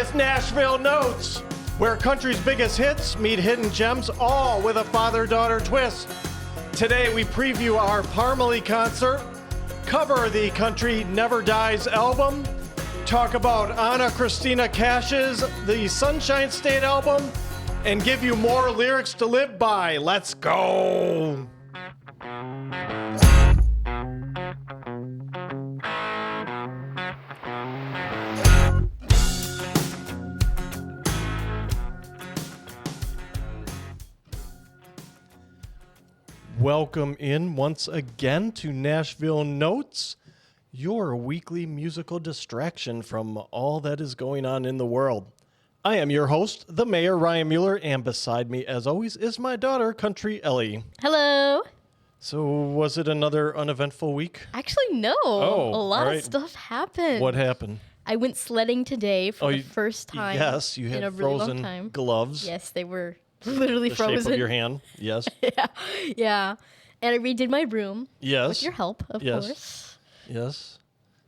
It's Nashville Notes, where country's biggest hits meet hidden gems, all with a father-daughter twist. Today we preview our Parmalee concert, cover the Country Never Dies album, talk about Christina Cash's The Sunshine State album, and give you more lyrics to live by. Let's go! Welcome in once again to Nashville Notes, your weekly musical distraction from all that is going on in the world. I am your host, the Mayor, Ryan Mueller, and beside me, as always, is my daughter, Country Ellie. Hello. So, was it another uneventful week? Actually, no. A lot of stuff happened. What happened? I went sledding today for the first time. Yes, you had in a really long frozen time. gloves. Yes, they were literally the frozen. shape of your hand. Yes. Yeah. And I redid my room. Yes. With your help, of course. Yes.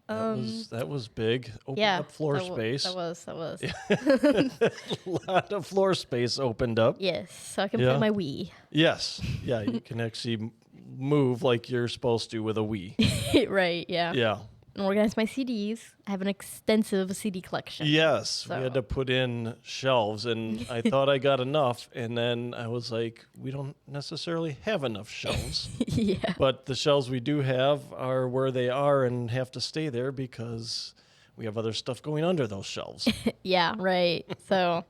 That was big. Opened up floor space. That was. A lot of floor space opened up. Yes, so I can play my Wii. Yes. Yeah, you can actually move like you're supposed to with a Wii. Right, yeah. Yeah. And organize my CDs. I have an extensive CD collection. Yes, so. we had to put in shelves, and I thought I got enough, and then I was like, we don't necessarily have enough shelves. Yeah. But the shelves we do have are where they are and have to stay there because we have other stuff going under those shelves. Yeah, right. So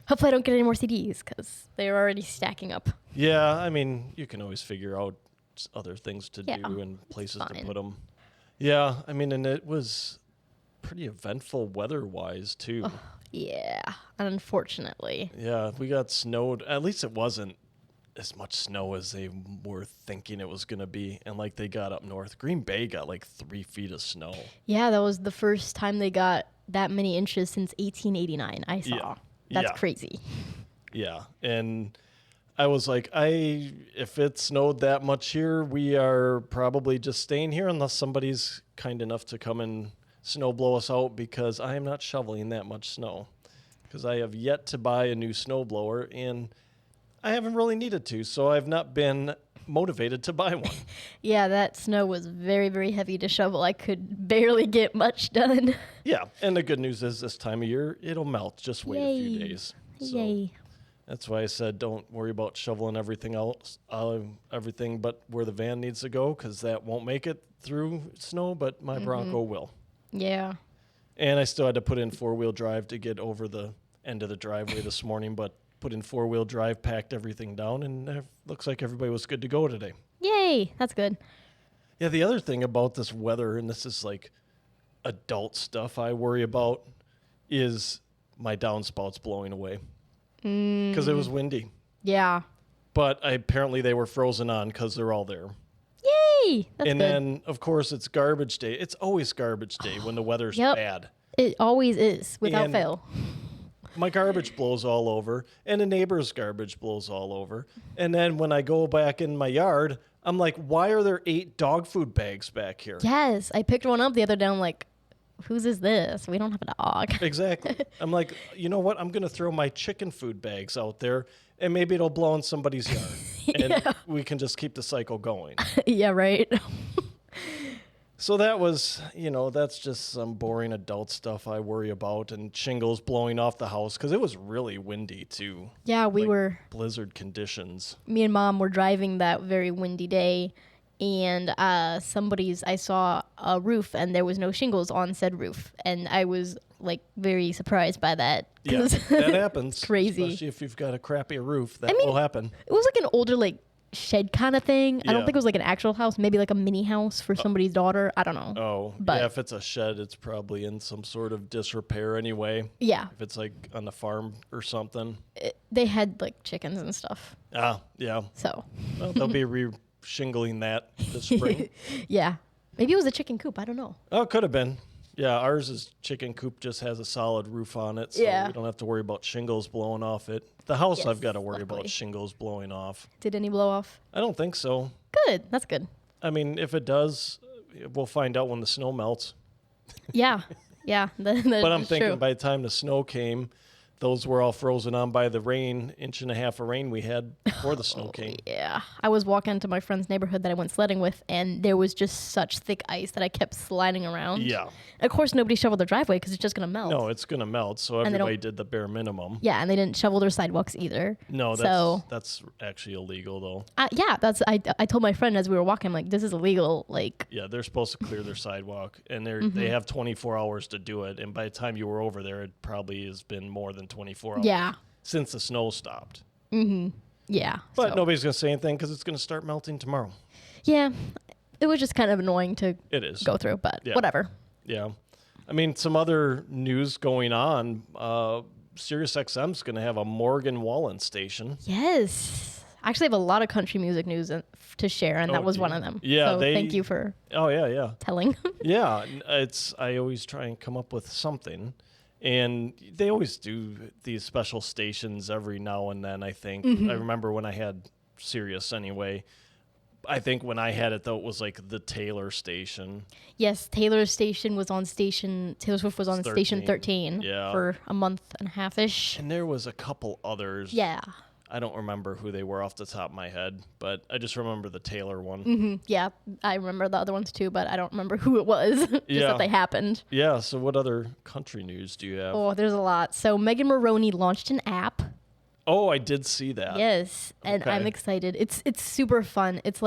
hopefully I don't get any more CDs because they're already stacking up. Yeah, I mean, you can always figure out other things to do and places to put them. Yeah, I mean, and it was pretty eventful weather-wise, too. Oh, yeah, unfortunately. Yeah, we got snowed. At least it wasn't as much snow as they were thinking it was going to be. And like they got up north, Green Bay got like 3 feet of snow. Yeah, that was the first time they got that many inches since 1889, I saw. Yeah. That's crazy. Yeah, and I was like, if it snowed that much here, we are probably just staying here unless somebody's kind enough to come and snow blow us out because I am not shoveling that much snow because I have yet to buy a new snow blower and I haven't really needed to, so I've not been motivated to buy one. Yeah, that snow was very, very heavy to shovel. I could barely get much done. Yeah, and the good news is this time of year, it'll melt. Just wait a few days. So. Yay. That's why I said don't worry about shoveling everything else, everything but where the van needs to go, because that won't make it through snow, but my Bronco will. Yeah. And I still had to put in four-wheel drive to get over the end of the driveway this morning, but put in four-wheel drive, packed everything down, and it looks like everybody was good to go today. Yay, that's good. Yeah, the other thing about this weather, and this is like adult stuff I worry about, is my downspouts blowing away. Because it was windy. Yeah. But apparently they were frozen on because they're all there. Yay! That's and good. Then, of course, it's garbage day. It's always garbage day when the weather's bad. It always is, without fail. My garbage blows all over, and the neighbor's garbage blows all over. And then when I go back in my yard, I'm like, why are there 8 dog food bags back here? Yes, I picked one up the other day. I'm like, whose is this? We don't have a dog. Exactly. I'm like, you know what? I'm going to throw my chicken food bags out there, and maybe it'll blow in somebody's yard. And we can just keep the cycle going. Yeah, right. So that was, that's just some boring adult stuff I worry about, and shingles blowing off the house, because it was really windy, too. Yeah, we were. Blizzard conditions. Me and Mom were driving that very windy day, and I saw a roof, and there was no shingles on said roof. And I was, very surprised by that. Yeah, that happens. Crazy. Especially if you've got a crappy roof, that will happen. It was an older, shed kind of thing. Yeah. I don't think it was an actual house, maybe a mini house for somebody's daughter. I don't know. Oh, but yeah, if it's a shed, it's probably in some sort of disrepair anyway. Yeah. If it's on the farm or something. They had chickens and stuff. Ah, yeah. So. Well, they'll be shingling that this spring. Yeah. Maybe it was a chicken coop. I don't know. Oh, it could have been. Yeah, ours chicken coop just has a solid roof on it, so we don't have to worry about shingles blowing off it. The house, I've got to worry about shingles blowing off. Did any blow off? I don't think so. Good. That's good. I mean, if it does, we'll find out when the snow melts. Yeah. Yeah, that But I'm is thinking true. by the time the snow came, those were all frozen on by the rain, inch and a half of rain we had before the snow came. Yeah, I was walking to my friend's neighborhood that I went sledding with, and there was just such thick ice that I kept sliding around. Yeah. Of course, nobody shoveled their driveway because it's just gonna melt. No, it's going to melt, so And they everybody don't- did the bare minimum. Yeah, and they didn't shovel their sidewalks either. No, So that's actually illegal, though. yeah, I told my friend as we were walking, I'm like, this is illegal. Like, Yeah, they're supposed to clear their sidewalk, and they Mm-hmm. have 24 hours to do it. And by the time you were over there, it probably has been more than 24 hours yeah, since the snow stopped. yeah. But so, nobody's going to say anything because it's going to start melting tomorrow. yeah, it was just kind of annoying to It is. go through, but Yeah. whatever. Yeah. I mean, some other news going on. SiriusXM's going to have a Morgan Wallen station. Yes, I actually have a lot of country music news to share, and that was one of them. Yeah, so thank you for Oh, yeah. telling. Yeah, I always try and come up with something, and they always do these special stations every now and then. I think I remember when I had Sirius anyway. I think when I had it though, it was like the Taylor station. Yes, Taylor Station was on station. Taylor Swift was on station 13 Yeah. for a month and a half ish. And there was a couple others. Yeah, I don't remember who they were off the top of my head, but I just remember the Taylor one. yeah, I remember the other ones too, but I don't remember who it was. Just Yeah. that they happened. Yeah. So what other country news do you have? Oh, there's a lot. So Megan Maroney launched an app. Oh, I did see that. Yes, and I'm Okay. excited. It's super fun. It's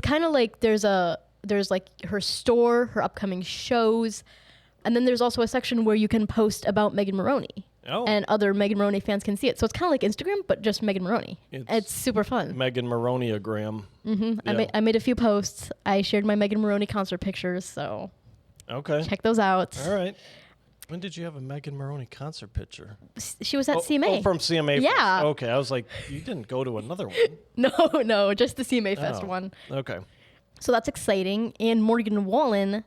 kind of like there's like her store, her upcoming shows, and then there's also a section where you can post about Megan Maroney. Oh. And other Megan Maroney fans can see it. So it's kind of like Instagram, but just Megan Maroney. It's super fun. Megan Maroney-ogram. I made a few posts. I shared my Megan Maroney concert pictures, so Okay. check those out. All right. When did you have a Megan Maroney concert picture? She was at CMA. Oh, from CMA. Yeah. Fest. Okay, I was like, you didn't go to another one. No, just the CMA Fest Oh. one. Okay. So that's exciting. And Morgan Wallen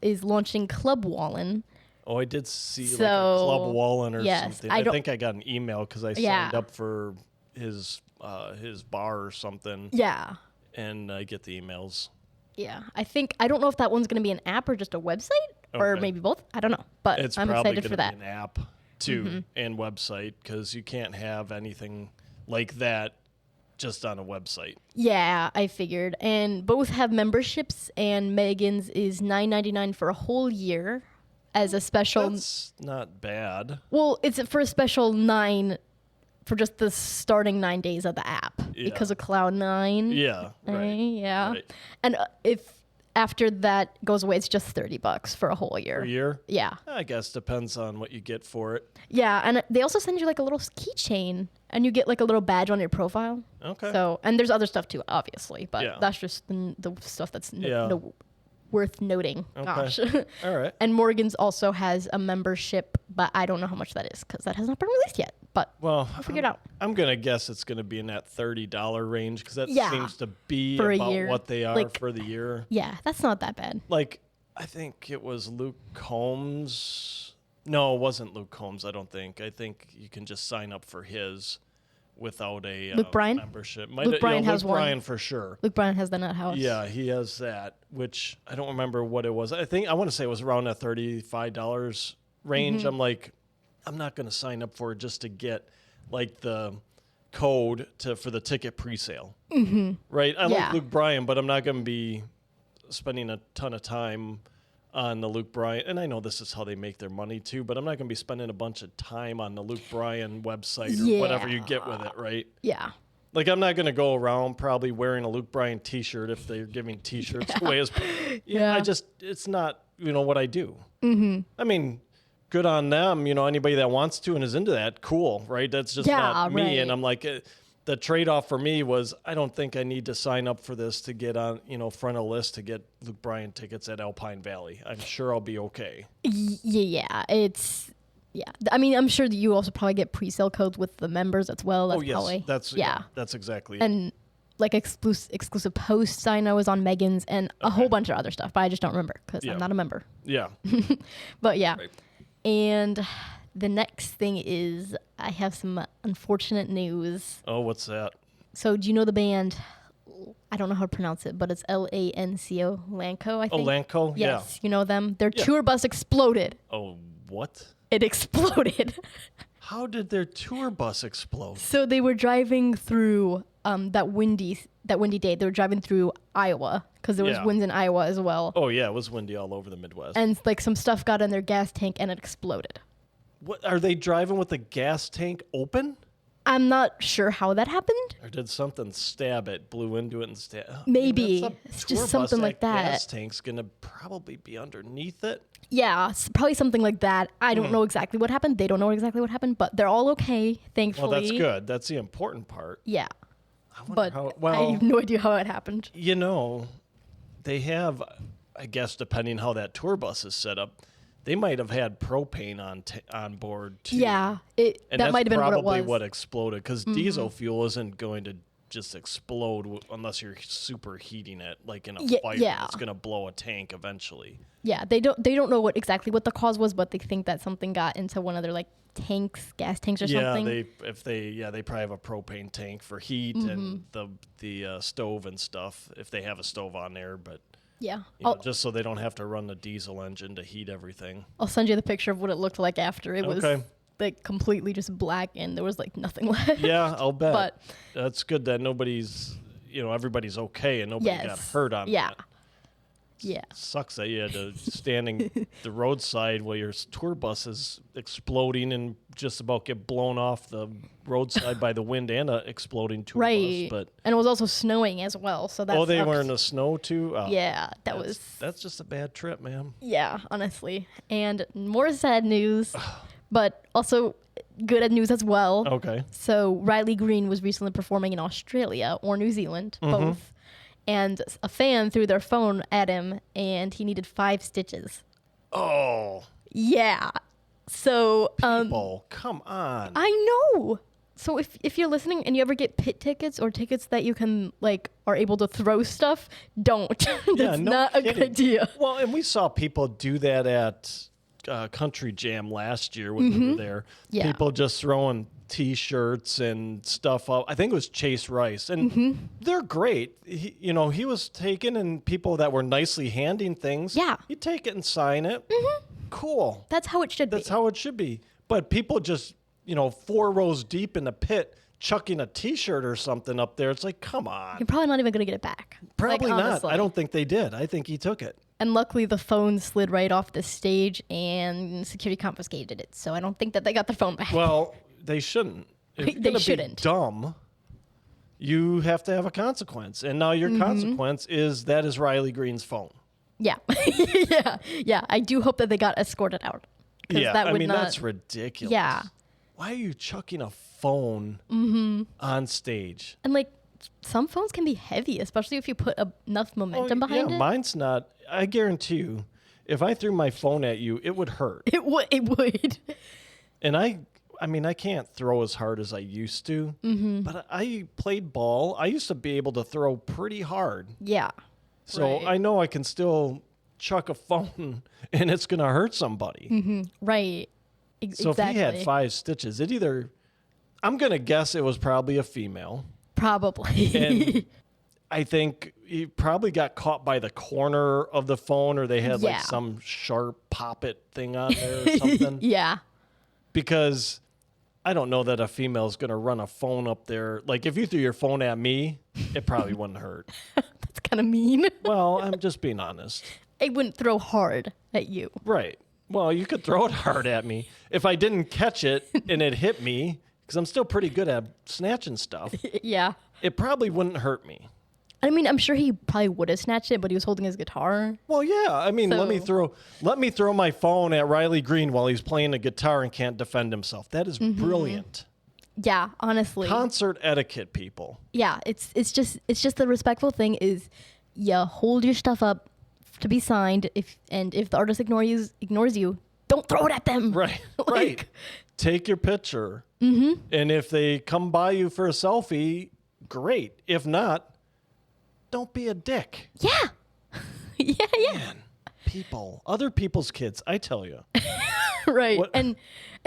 is launching Club Wallen. Oh, I did see like a So, Club Wallen or yes, something. I I don't- think I got an email because I Yeah. signed up for his bar or something, Yeah. and I get the emails. Yeah. I don't know if that one's going to be an app or just a website or Okay. maybe both. I don't know. But It's I'm probably excited going for to that. be an app too and website because you can't have anything like that just on a website. Yeah, I figured. And both have memberships, and Megan's is $9.99 for a whole year as a special. That's not bad. Well, it's for a special 9 for just the starting 9 days of the app because of Cloud 9. Yeah. Right. Yeah. Right. And if after that goes away, it's just $30 for a whole year. Per year? Yeah. I guess depends on what you get for it. Yeah, and they also send you like a little keychain, and you get like a little badge on your profile. Okay. So, and there's other stuff too, obviously, but Yeah. that's just the stuff that's Yeah. worth noting. Okay. Gosh. All right. And Morgan's also has a membership, but I don't know how much that is because that has not been released yet. But Well, I'll figure it out. I'm going to guess it's going to be in that $30 range because that Yeah. seems to be For a about year. what they are Like- for the year. Yeah, that's not that bad. Like, I think it was Luke Combs. No, it wasn't Luke Combs, I don't think. I think you can just sign up for his without a Luke Bryan? membership. Luke Bryan has Luke one. Bryan for sure. Luke Bryan has the Nut House. Yeah, he has that, which I don't remember what it was. I want to say it was around that $35 range. Mm-hmm. I'm like, I'm not going to sign up for it just to get like the code for the ticket pre-sale. Mm-hmm. Right? I Yeah. like Luke Bryan, but I'm not going to be spending a ton of time on the Luke Bryan. And I know this is how they make their money too, but I'm not going to be spending a bunch of time on the Luke Bryan website or whatever you get with it, right? Yeah. Like, I'm not going to go around probably wearing a Luke Bryan t-shirt if they're giving t-shirts away as Yeah. it's not, what I do. Mm-hmm. I mean, good on them. Anybody that wants to and is into that, cool, right? That's just Yeah, not me. right. And I'm like, the trade-off for me was I don't think I need to sign up for this to get on, front of the list to get Luke Bryan tickets at Alpine Valley. I'm sure I'll be okay. Yeah, I mean, I'm sure that you also probably get pre-sale codes with the members as well. That's oh, yes. probably, That's exactly it. and like exclusive posts I know is on Megan's and a whole bunch of other stuff, but I just don't remember because Yeah. I'm not a member. Yeah. But yeah, Right. and the next thing is I have some unfortunate news. Oh, what's that? So do you know the band I don't know how to pronounce it, but it's Lanco, Lanco, I Oh, think. Lanco? Yes, you know them. Their Yeah. tour bus exploded. Oh, what? It exploded. How did their tour bus explode? So they were driving through that windy day. They were driving through Iowa because there was Yeah. winds in Iowa as well. Oh, yeah, it was windy all over the Midwest. And like some stuff got in their gas tank and it exploded. What, are they driving with the gas tank open? I'm not sure how that happened. Or did something stab it, blew into it and stab? Maybe. It's just something like that. Gas tank's going to probably be underneath it. Yeah, probably something like that. I don't know exactly what happened. They don't know exactly what happened, but they're all okay, thankfully. Well, that's good. That's the important part. Yeah. I wonder But how, I have no idea how it happened. you know, they have, I guess, depending how that tour bus is set up, they might have had propane on board too. Yeah, And that might have been what it was. probably what exploded, because diesel fuel isn't going to just explode unless you're superheating it, like in a fire. Yeah. It's going to blow a tank eventually. Yeah, they don't know exactly what the cause was, but they think that something got into one of their like tanks, gas tanks or something. They probably have a propane tank for heat and the stove and stuff if they have a stove on there, but Yeah. just so they don't have to run the diesel engine to heat everything. I'll send you the picture of what it looked like after. It was Okay. like completely just black and there was like nothing left. Yeah, I'll bet. But that's good that everybody's okay and nobody got hurt on that. Yeah. Sucks that you had to standing the roadside while your tour bus is exploding and just about get blown off the roadside by the wind and a exploding tour Right. bus. But And it was also snowing as well, so that's they were in the snow too. Oh, Yeah, that's just a bad trip, man. Yeah, honestly. And more sad news, but also good news as well. Okay. So Riley Green was recently performing in Australia or New Zealand, both. And a fan threw their phone at him and he needed 5 stitches. Oh, Yeah. So people, come on. I know. So if you're listening and you ever get pit tickets or tickets that you can are able to throw stuff, don't. That's no not a kidding. good idea. Well, and we saw people do that at Country Jam last year when we were there. Yeah. People just throwing T-shirts and stuff up. I think it was Chase Rice, and they're great. He was taking, and people that were nicely handing things. Yeah. You take it and sign it. Cool. That's how it should be. That's how it should be. But people just 4 rows deep in the pit chucking a T-shirt or something up there. It's like, come on. You're probably not even going to get it back. Probably not. honestly. I don't think they did. I think he took it. And luckily, the phone slid right off the stage, and security confiscated it. So I don't think that they got their phone back. Well, they shouldn't. If you're They gonna shouldn't. Be dumb. You have to have a consequence, and now your consequence is that is Riley Green's phone. Yeah, yeah. I do hope that they got escorted out. 'Cause Yeah, that would not, that's ridiculous. Yeah. Why are you chucking a phone on stage? And some phones can be heavy, especially if you put enough momentum behind it. Mine's not. I guarantee you, if I threw my phone at you, it would hurt. It would. And I can't throw as hard as I used to, but I played ball. I used to be able to throw pretty hard. Yeah. So Right. I know I can still chuck a phone and it's going to hurt somebody. Right. So exactly. if he had 5 stitches, I'm going to guess it was probably a female. Probably. And I think he probably got caught by the corner of the phone, or they had Yeah. some sharp pop-it thing on there or something. Yeah. Because I don't know that a female is going to run a phone up there. Like if you threw your phone at me, it probably wouldn't hurt. That's kind of mean. Well, I'm just being honest. It wouldn't throw hard at you. Right. Well, you could throw it hard at me. If I didn't catch it and it hit me, because I'm still pretty good at snatching stuff, Yeah. it probably wouldn't hurt me. I mean, I'm sure he probably would have snatched it, but he was holding his guitar. Well, yeah. I mean, let me So- throw my phone at Riley Green while he's playing a guitar and can't defend himself. That is brilliant. Yeah, honestly. Concert etiquette, people. Yeah, it's just the respectful thing is you hold your stuff up to be signed if the artist ignores you, don't throw it at them. Right. Like- Right. Take your picture. And if they come by you for a selfie, great. If not, don't be a dick. Yeah. yeah. Man, people, other people's kids, I tell you. Right. What- And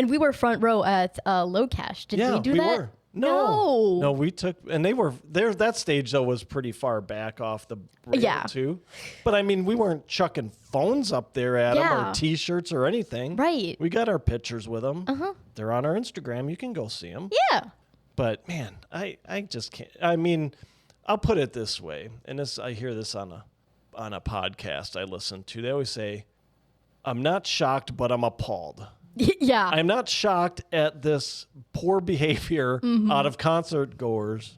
we were front row at Low Cash. Did we do that? were. No, we took, and they were there. That stage though was pretty far back off the rail too. But I mean, we weren't chucking phones up there at them or T-shirts or anything. Right. We got our pictures with them. They're on our Instagram. You can go see them. Yeah. But man, I just can't. I mean, I'll put it this way, and this I hear this on a podcast I listen to. They always say, "I'm not shocked, but I'm appalled." Yeah. I'm not shocked at this poor behavior out of concert goers,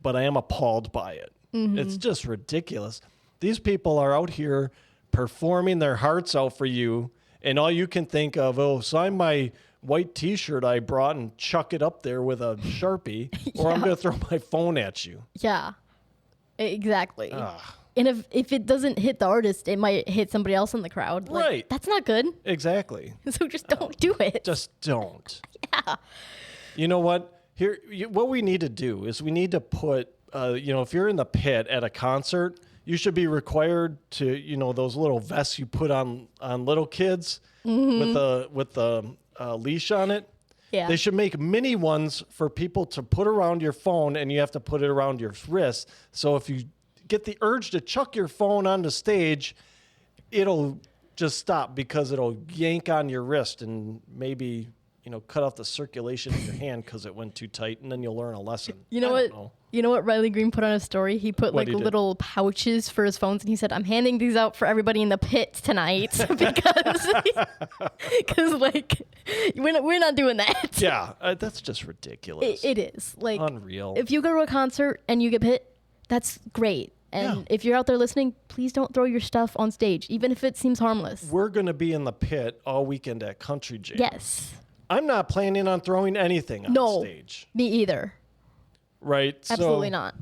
but I am appalled by it. It's just ridiculous. These people are out here performing their hearts out for you, and all you can think of, oh, sign my white T-shirt I brought and chuck it up there with a Sharpie, or I'm going to throw my phone at you. Yeah, exactly. And if it doesn't hit the artist, it might hit somebody else in the crowd. Like, right. That's not good. Exactly. So just don't do it. Just don't. Yeah. You know what? What we need to do is we need to put, if you're in the pit at a concert, you should be required to, those little vests you put on little kids with the leash on it. Yeah. They should make mini ones for people to put around your phone, and you have to put it around your wrist. So if you get the urge to chuck your phone on the stage, it'll just stop because it'll yank on your wrist and maybe, cut off the circulation in your hand because it went too tight, and then you'll learn a lesson. You know what Riley Green put on his story? He put little pouches for his phones, and he said, "I'm handing these out for everybody in the pit tonight because we're not doing that." Yeah, that's just ridiculous. It is unreal. If you go to a concert and you get pit, that's great. And if you're out there listening, please don't throw your stuff on stage, even if it seems harmless. We're going to be in the pit all weekend at Country Jam. Yes. I'm not planning on throwing anything on stage. Me either. Right? Absolutely not.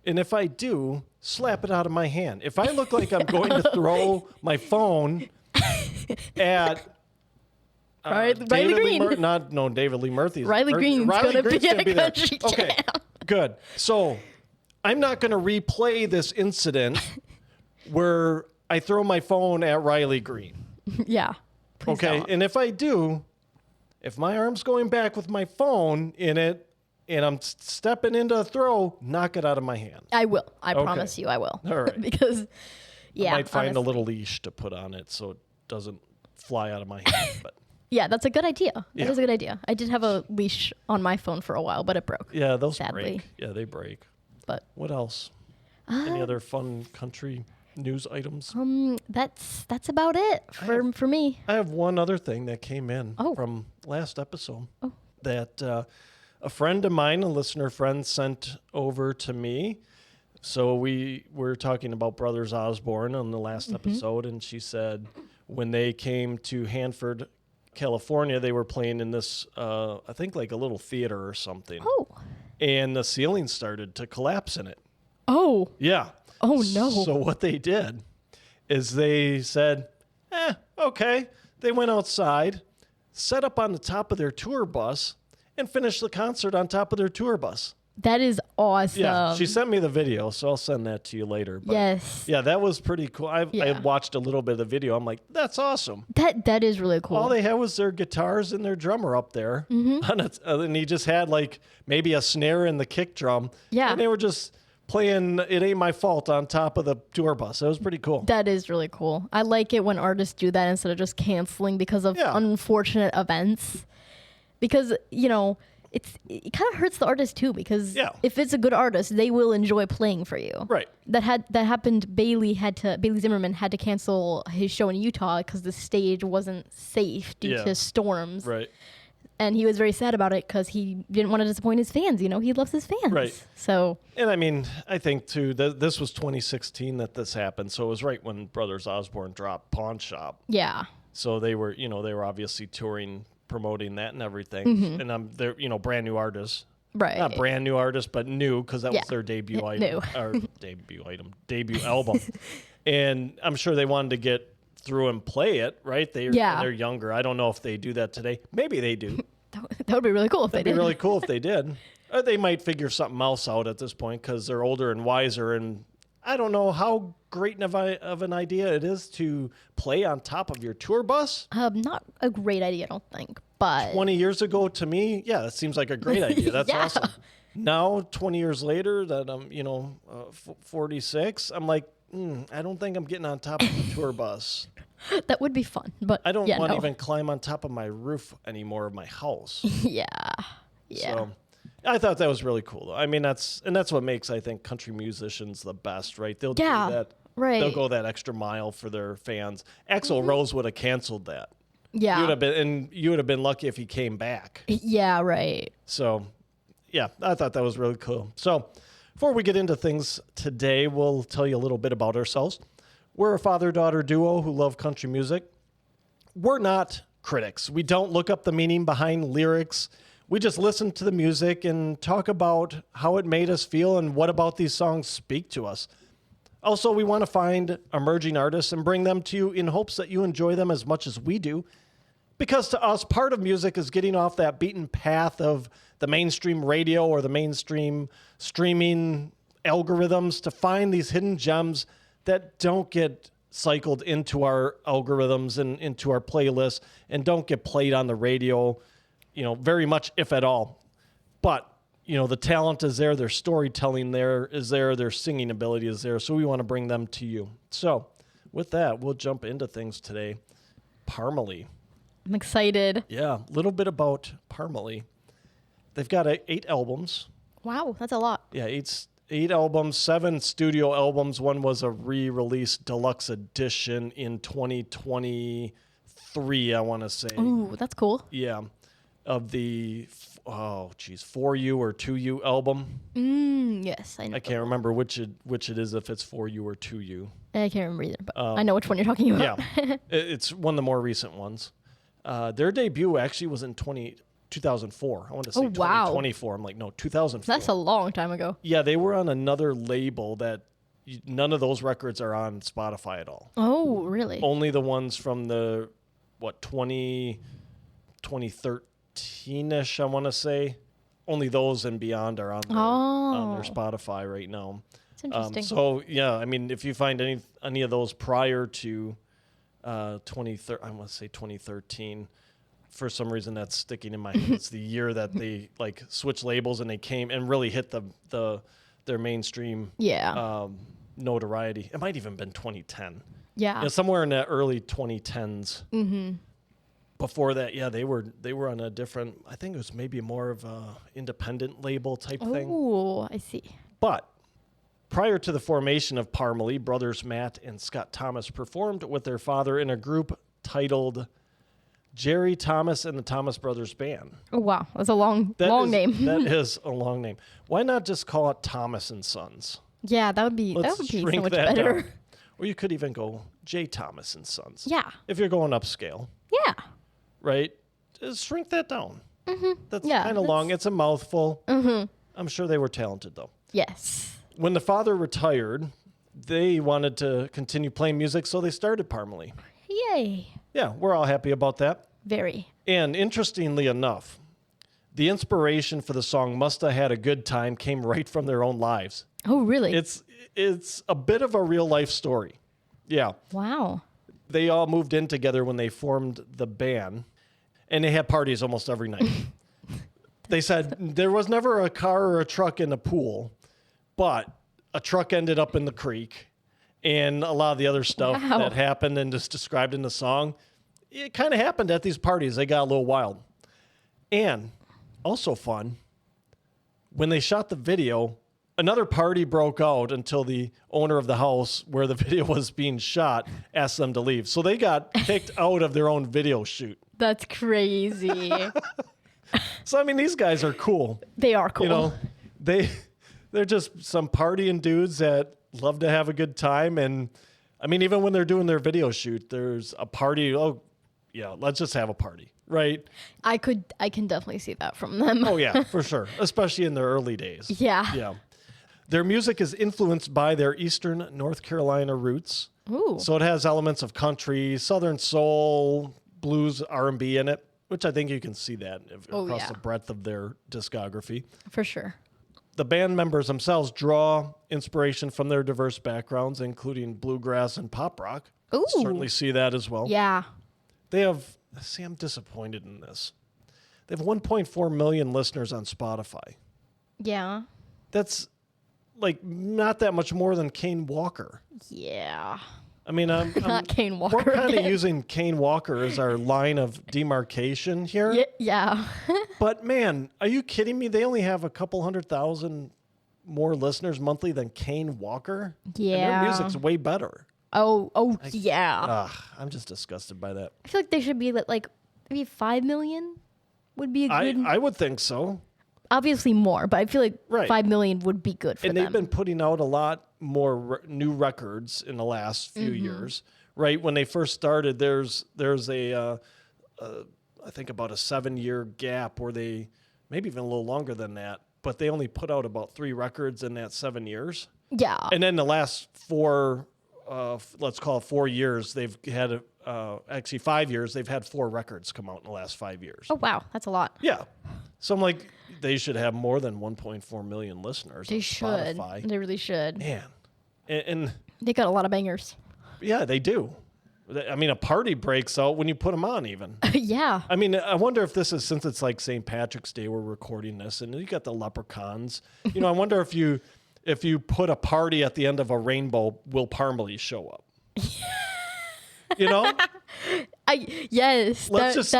And if I do, slap it out of my hand. If I look like I'm going to throw my phone at Riley Green. David Lee Murphy. Riley Green's going to be at Country Jam. Okay, good. So I'm not going to replay this incident where I throw my phone at Riley Green. Yeah. Okay, and if I do, if my arm's going back with my phone in it and I'm stepping into a throw, knock it out of my hand. I will. I promise you I will. All right. Because, I might find a little leash to put on it so it doesn't fly out of my hand. But yeah, that's a good idea. That is a good idea. I did have a leash on my phone for a while, but it broke. Yeah, those sadly. break. Yeah, they break. But what else? Any other fun country news items? That's about it for me. I have one other thing that came in from last episode that a friend of mine, a listener friend, sent over to me. So we were talking about Brothers Osborne on the last episode, and she said when they came to Hanford, California, they were playing in this, I think like a little theater or something. Oh. And the ceiling started to collapse in it. Oh. Yeah. Oh, no. So what they did is they said, okay. They went outside, set up on the top of their tour bus, and finished the concert on top of their tour bus. That is awesome. Yeah, she sent me the video, so I'll send that to you later. But yes. Yeah, that was pretty cool. I watched a little bit of the video. I'm like, that's awesome. That is really cool. All they had was their guitars and their drummer up there. And he just had like maybe a snare and the kick drum. Yeah. And they were just playing It Ain't My Fault on top of the tour bus. It was pretty cool. That is really cool. I like it when artists do that instead of just canceling because of unfortunate events. Because, it kind of hurts the artist too, because if it's a good artist, they will enjoy playing for you. Right. That happened. Bailey Zimmerman had to cancel his show in Utah because the stage wasn't safe due to storms. Right. And he was very sad about it because he didn't want to disappoint his fans. He loves his fans. Right. So. And I mean, I think too, this was 2016 that this happened. So it was right when Brothers Osborne dropped Pawn Shop. Yeah. So they were obviously touring, promoting that and everything. And they're, brand new artists. Right. Not brand new artists, but new, because that was their debut item. Or debut album. And I'm sure they wanted to get through and play it, right? They're younger. I don't know if they do that today. Maybe they do. That would be really cool if they did. That'd be really cool if they did. Or they might figure something else out at this point because they're older and wiser. And I don't know how great of an idea it is to play on top of your tour bus? Not a great idea, I don't think. But 20 years ago, to me, yeah, that seems like a great idea. That's yeah. awesome. Now, 20 years later, that I'm 46, I'm like, I don't think I'm getting on top of the tour bus. That would be fun, but I don't want to even climb on top of my roof anymore of my house. Yeah. So I thought that was really cool. I mean, that's what makes, I think, country musicians the best, right? They'll do that. Right. They'll go that extra mile for their fans. Axl Rose would have canceled that. Yeah. You would have been lucky if he came back. Yeah, right. So, yeah, I thought that was really cool. So, before we get into things today, we'll tell you a little bit about ourselves. We're a father-daughter duo who love country music. We're not critics. We don't look up the meaning behind lyrics. We just listen to the music and talk about how it made us feel and what about these songs speak to us. Also, we want to find emerging artists and bring them to you in hopes that you enjoy them as much as we do. Because to us, part of music is getting off that beaten path of the mainstream radio or the mainstream streaming algorithms to find these hidden gems that don't get cycled into our algorithms and into our playlists and don't get played on the radio, very much, if at all. But, the talent is there, their storytelling is there, their singing ability is there, so we want to bring them to you. So, with that, we'll jump into things today. Parmalee. I'm excited. Yeah, a little bit about Parmalee. They've got 8 albums. Wow, that's a lot. Yeah, 8 albums, 7 studio albums. One was a re-release deluxe edition in 2023, I want to say. Ooh, that's cool. Yeah, of the, 4U or 2U album. Yes, I know. I can't remember which it is, if it's 4U or 2U. I can't remember either, but I know which one you're talking about. Yeah, it's one of the more recent ones. Their debut actually was in 2004. I want to say 2024. I'm like, no, 2004. That's a long time ago. Yeah, they were on another label that none of those records are on Spotify at all. Oh, really? Only the ones from the, 2013-ish, I want to say. Only those and beyond are on their Spotify right now. That's interesting. So, yeah, I mean, if you find any of those prior to 2013, for some reason that's sticking in my head. It's the year that they switched labels and they came and really hit their mainstream notoriety. It might even been 2010. Yeah. Somewhere in the early 2010s. Mm-hmm. Before that, they were on a different, I think it was maybe more of a independent label type thing. Oh, I see. But prior to the formation of Parmalee, brothers Matt and Scott Thomas performed with their father in a group titled Jerry Thomas and the Thomas Brothers Band. Oh, wow. That's a long name. That is a long name. Why not just call it Thomas and Sons? Yeah, that would be so much better. Down. Or you could even go J. Thomas and Sons. Yeah. If you're going upscale. Yeah. Right? Just shrink that down. Mm-hmm. That's kind of long. It's a mouthful. Mm-hmm. I'm sure they were talented, though. Yes. When the father retired, they wanted to continue playing music, so they started Parmalee. Yay. Yeah, we're all happy about that. Very. And interestingly enough, the inspiration for the song Must Have Had a Good Time came right from their own lives. Oh, really? It's a bit of a real life story. Yeah. Wow. They all moved in together when they formed the band, and they had parties almost every night. They said there was never a car or a truck in the pool, but a truck ended up in the creek, and a lot of the other stuff that happened and is described in the song, it kind of happened at these parties. They got a little wild. And also fun, when they shot the video, another party broke out until the owner of the house where the video was being shot asked them to leave. So they got kicked out of their own video shoot. That's crazy. So, I mean, these guys are cool. They are cool. They're just some partying dudes that love to have a good time. And, I mean, even when they're doing their video shoot, there's a party. Oh, yeah, let's just have a party, right? I can definitely see that from them. Oh, yeah, for sure. Especially in their early days. Yeah. Yeah. Their music is influenced by their Eastern North Carolina roots. Ooh. So it has elements of country, Southern soul, blues, R&B in it, which I think you can see that across the breadth of their discography. For sure. the band members themselves draw inspiration from their diverse backgrounds, including bluegrass and pop rock. Ooh. Certainly see that as well. Yeah. They have, I'm disappointed in this. They have 1.4 million listeners on Spotify. Yeah. That's like not that much more than Kane Walker. Yeah. I mean, I'm not Kane Walker. We're kind of using Kane Walker as our line of demarcation here. Yeah. But man, are you kidding me? They only have a couple 100,000 more listeners monthly than Kane Walker. Yeah. And their music's way better. Yeah. I'm just disgusted by that. I feel like they should be like maybe 5 million would be a good. I would think so. Obviously more, but I feel like 5 million would be good for them. And they've been putting out a lot more new records in the last few years, right? When they first started, there's a I think about a 7-year gap where they, maybe even a little longer than that, but they only put out about 3 records in that 7 years. Yeah. And then the last 4, let's call it 4 years, they've had, actually 5 years, they've had 4 records come out in the last 5 years. Oh, wow. That's a lot. Yeah. So I'm like, they should have more than 1.4 million listeners on Spotify. They really should. Man. And they got a lot of bangers. Yeah, they do. I mean, a party breaks out when you put them on even. Yeah. I mean, I wonder if this is, since it's like St. Patrick's Day, we're recording this, and you got the leprechauns. You know, I wonder if you put a party at the end of a rainbow, will Parmalee show up? You know? Yes. Let's just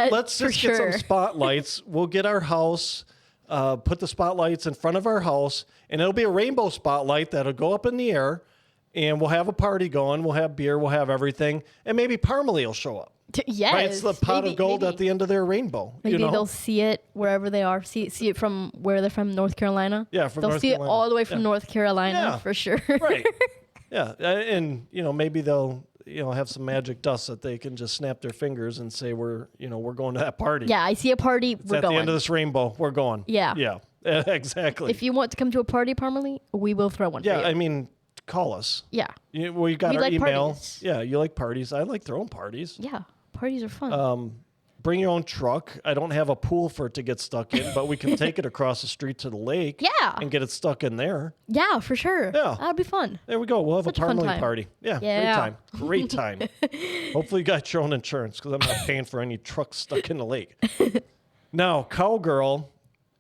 get some spotlights. We'll get our house, put the spotlights in front of our house, and it'll be a rainbow spotlight that'll go up in the air, and we'll have a party going. We'll have beer. We'll have everything, and maybe Parmalee will show up. Yes. Right? It's the pot of gold at the end of their rainbow. Maybe they'll see it wherever they are. See it from where they're from, North Carolina. Yeah, from They'll North see Carolina. it all the way from North Carolina for sure. Right. Yeah, and maybe they'll have some magic dust that they can just snap their fingers and say we're going to that party. Yeah, I see a party. It's we're at going. the end of this rainbow. We're going. Yeah. Yeah. Exactly. If you want to come to a party, Parmalee, we will throw one. Yeah, for you. I mean, call us. Yeah. We got We our like email. parties. Yeah, you like parties. I like throwing parties. Yeah, parties are fun. Bring your own truck. I don't have a pool for it to get stuck in, but we can take it across the street to the lake. Yeah. And get it stuck in there. Yeah, for sure. Yeah. That'll be fun. There we go. We'll have Such a a fun Parmalee time. party. Yeah, great time. Hopefully you got your own insurance because I'm not paying for any trucks stuck in the lake. Now, Cowgirl,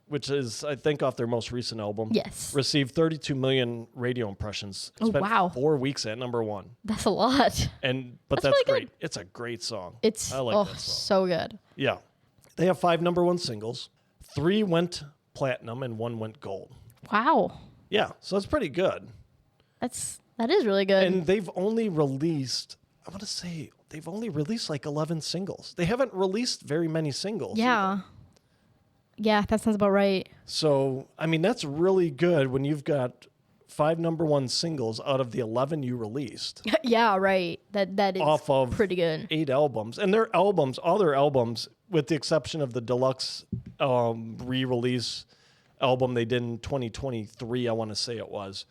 which is, I think, off their most recent album, received 32 million radio impressions. It spent 4 weeks at number 1. That's a lot. But that's really great. good. It's a great song. I like that song. So good. Yeah. They have 5 number 1 singles. 3 went platinum and 1 went gold. Wow. Yeah, so it's pretty good. That is really good. And they've only released, I want to say, like 11 singles. They haven't released very many singles. Yeah. Either. Yeah, that sounds about right. So, I mean, that's really good when you've got 5 number 1 singles out of the 11 you released. Yeah, right. That is off of pretty good. 8 albums. And their albums, all their albums, with the exception of the deluxe re-release album they did in 2023, I want to say it was,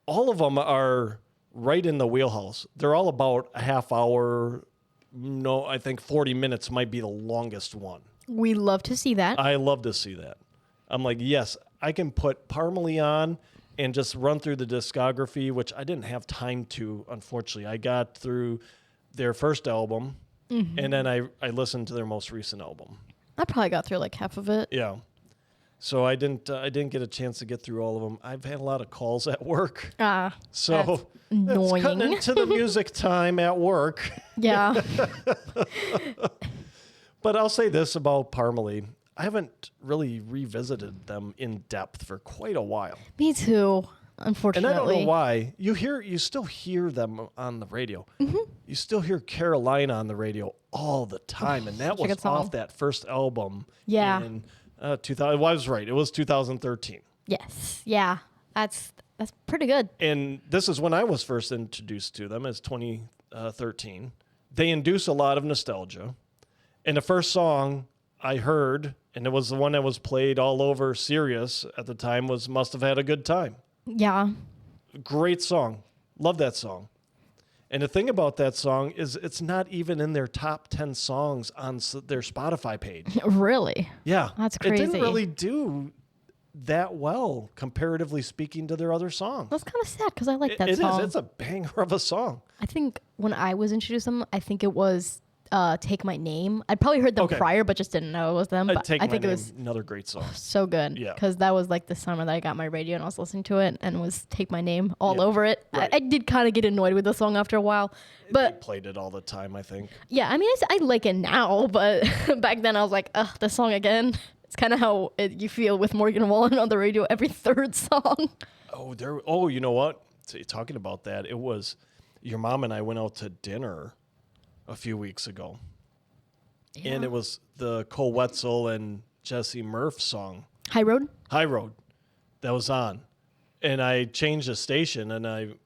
all of them are right in the wheelhouse. They're all about a half hour. No, I think 40 minutes might be the longest one. We love to see that. I love to see that. I'm like, yes, I can put Parmalee on and just run through the discography, which I didn't have time to, unfortunately. I got through their first album, and then I listened to their most recent album. I probably got through like half of it. Yeah. So I didn't get a chance to get through all of them. I've had a lot of calls at work. So annoying. It's cutting into the music time at work. Yeah. But I'll say this about Parmalee. I haven't really revisited them in depth for quite a while. Me too, unfortunately. And I don't know why. You still hear them on the radio. Mm-hmm. You still hear Carolina on the radio all the time. And that was off that first album. Yeah. In 2000. I was right. It was 2013. Yes. Yeah. That's pretty good. And this is when I was first introduced to them, as 2013. They induce a lot of nostalgia. And the first song I heard, and it was the one that was played all over Sirius at the time, was Must Have Had a Good Time. Yeah. Great song. Love that song. And the thing about that song is it's not even in their top 10 songs on their Spotify page. Really? Yeah. That's crazy. It didn't really do that well, comparatively speaking to their other songs. That's kind of sad because I like that song. It is. It's a banger of a song. I think when I was introduced to them, I think it was Take My Name. I'd probably heard them prior, but just didn't know it was them. But I think it was another great song. So good. Yeah. Because that was like the summer that I got my radio and I was listening to it and was Take My Name all over it. Right. I did kind of get annoyed with the song after a while. But they played it all the time, I think. Yeah, I mean, I like it now, but back then I was like, ugh, this song again. It's kind of how you feel with Morgan Wallen on the radio every third song. Oh, you know what? So talking about that, it was your mom and I went out to dinner a few weeks ago. Yeah. And it was the Cole Wetzel and Jesse Murph song. High Road? High Road. That was on. And I changed the station, and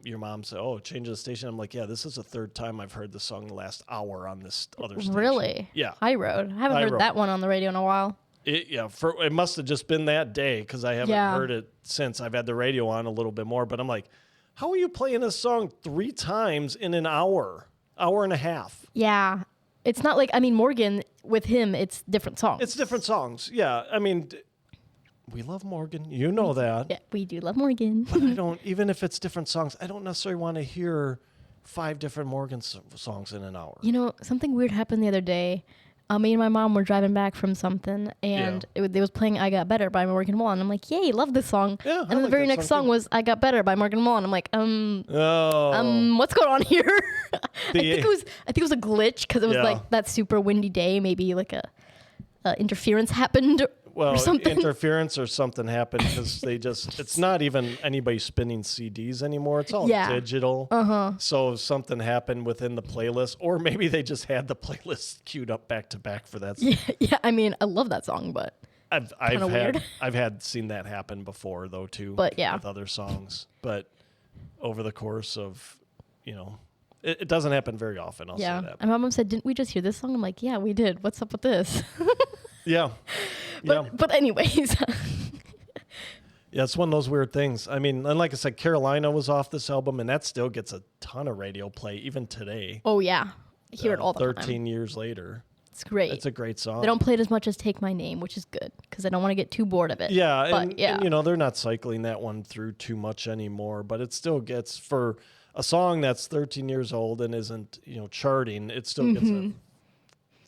your mom said, oh, change the station. I'm like, yeah, this is the third time I've heard the song the last hour on this other station. Really? Yeah. High Road. I haven't heard that one on the radio in a while. It must have just been that day because I haven't heard it since. I've had the radio on a little bit more, but I'm like, how are you playing this song 3 times in an hour and a half? Yeah. It's not like, I mean, Morgan, with him, it's different songs. It's different songs. Yeah. I mean, we love Morgan. You know that. Yeah, we do love Morgan. But even if it's different songs, I don't necessarily want to hear 5 different Morgan songs in an hour. You know, something weird happened the other day. Me and my mom were driving back from something, and it was playing "I Got Better" by Morgan Wallen. I'm like, "Yay, love this song!" Yeah, and then the very next song was "I Got Better" by Morgan Wallen. I'm like, what's going on here? I think it was a glitch because it was like that super windy day. Maybe like a interference happened. Well, or something. Interference or something happened because it's not even anybody spinning CDs anymore. It's all digital. Uh-huh. So something happened within the playlist, or maybe they just had the playlist queued up back to back for that song. Yeah. I mean, I love that song, but I've seen that happen before though too. But with other songs. But over the course of, it doesn't happen very often. I'll say that. And my mom said, "Didn't we just hear this song?" I'm like, "Yeah, we did. What's up with this?" Yeah. But anyways. Yeah, it's one of those weird things. I mean, and like I said, Carolina was off this album, and that still gets a ton of radio play even today. Oh, yeah. I hear it all the time. 13 years later. It's great. It's a great song. They don't play it as much as Take My Name, which is good, because I don't want to get too bored of it. Yeah, and they're not cycling that one through too much anymore, but it still gets, for a song that's 13 years old and isn't, charting, it still gets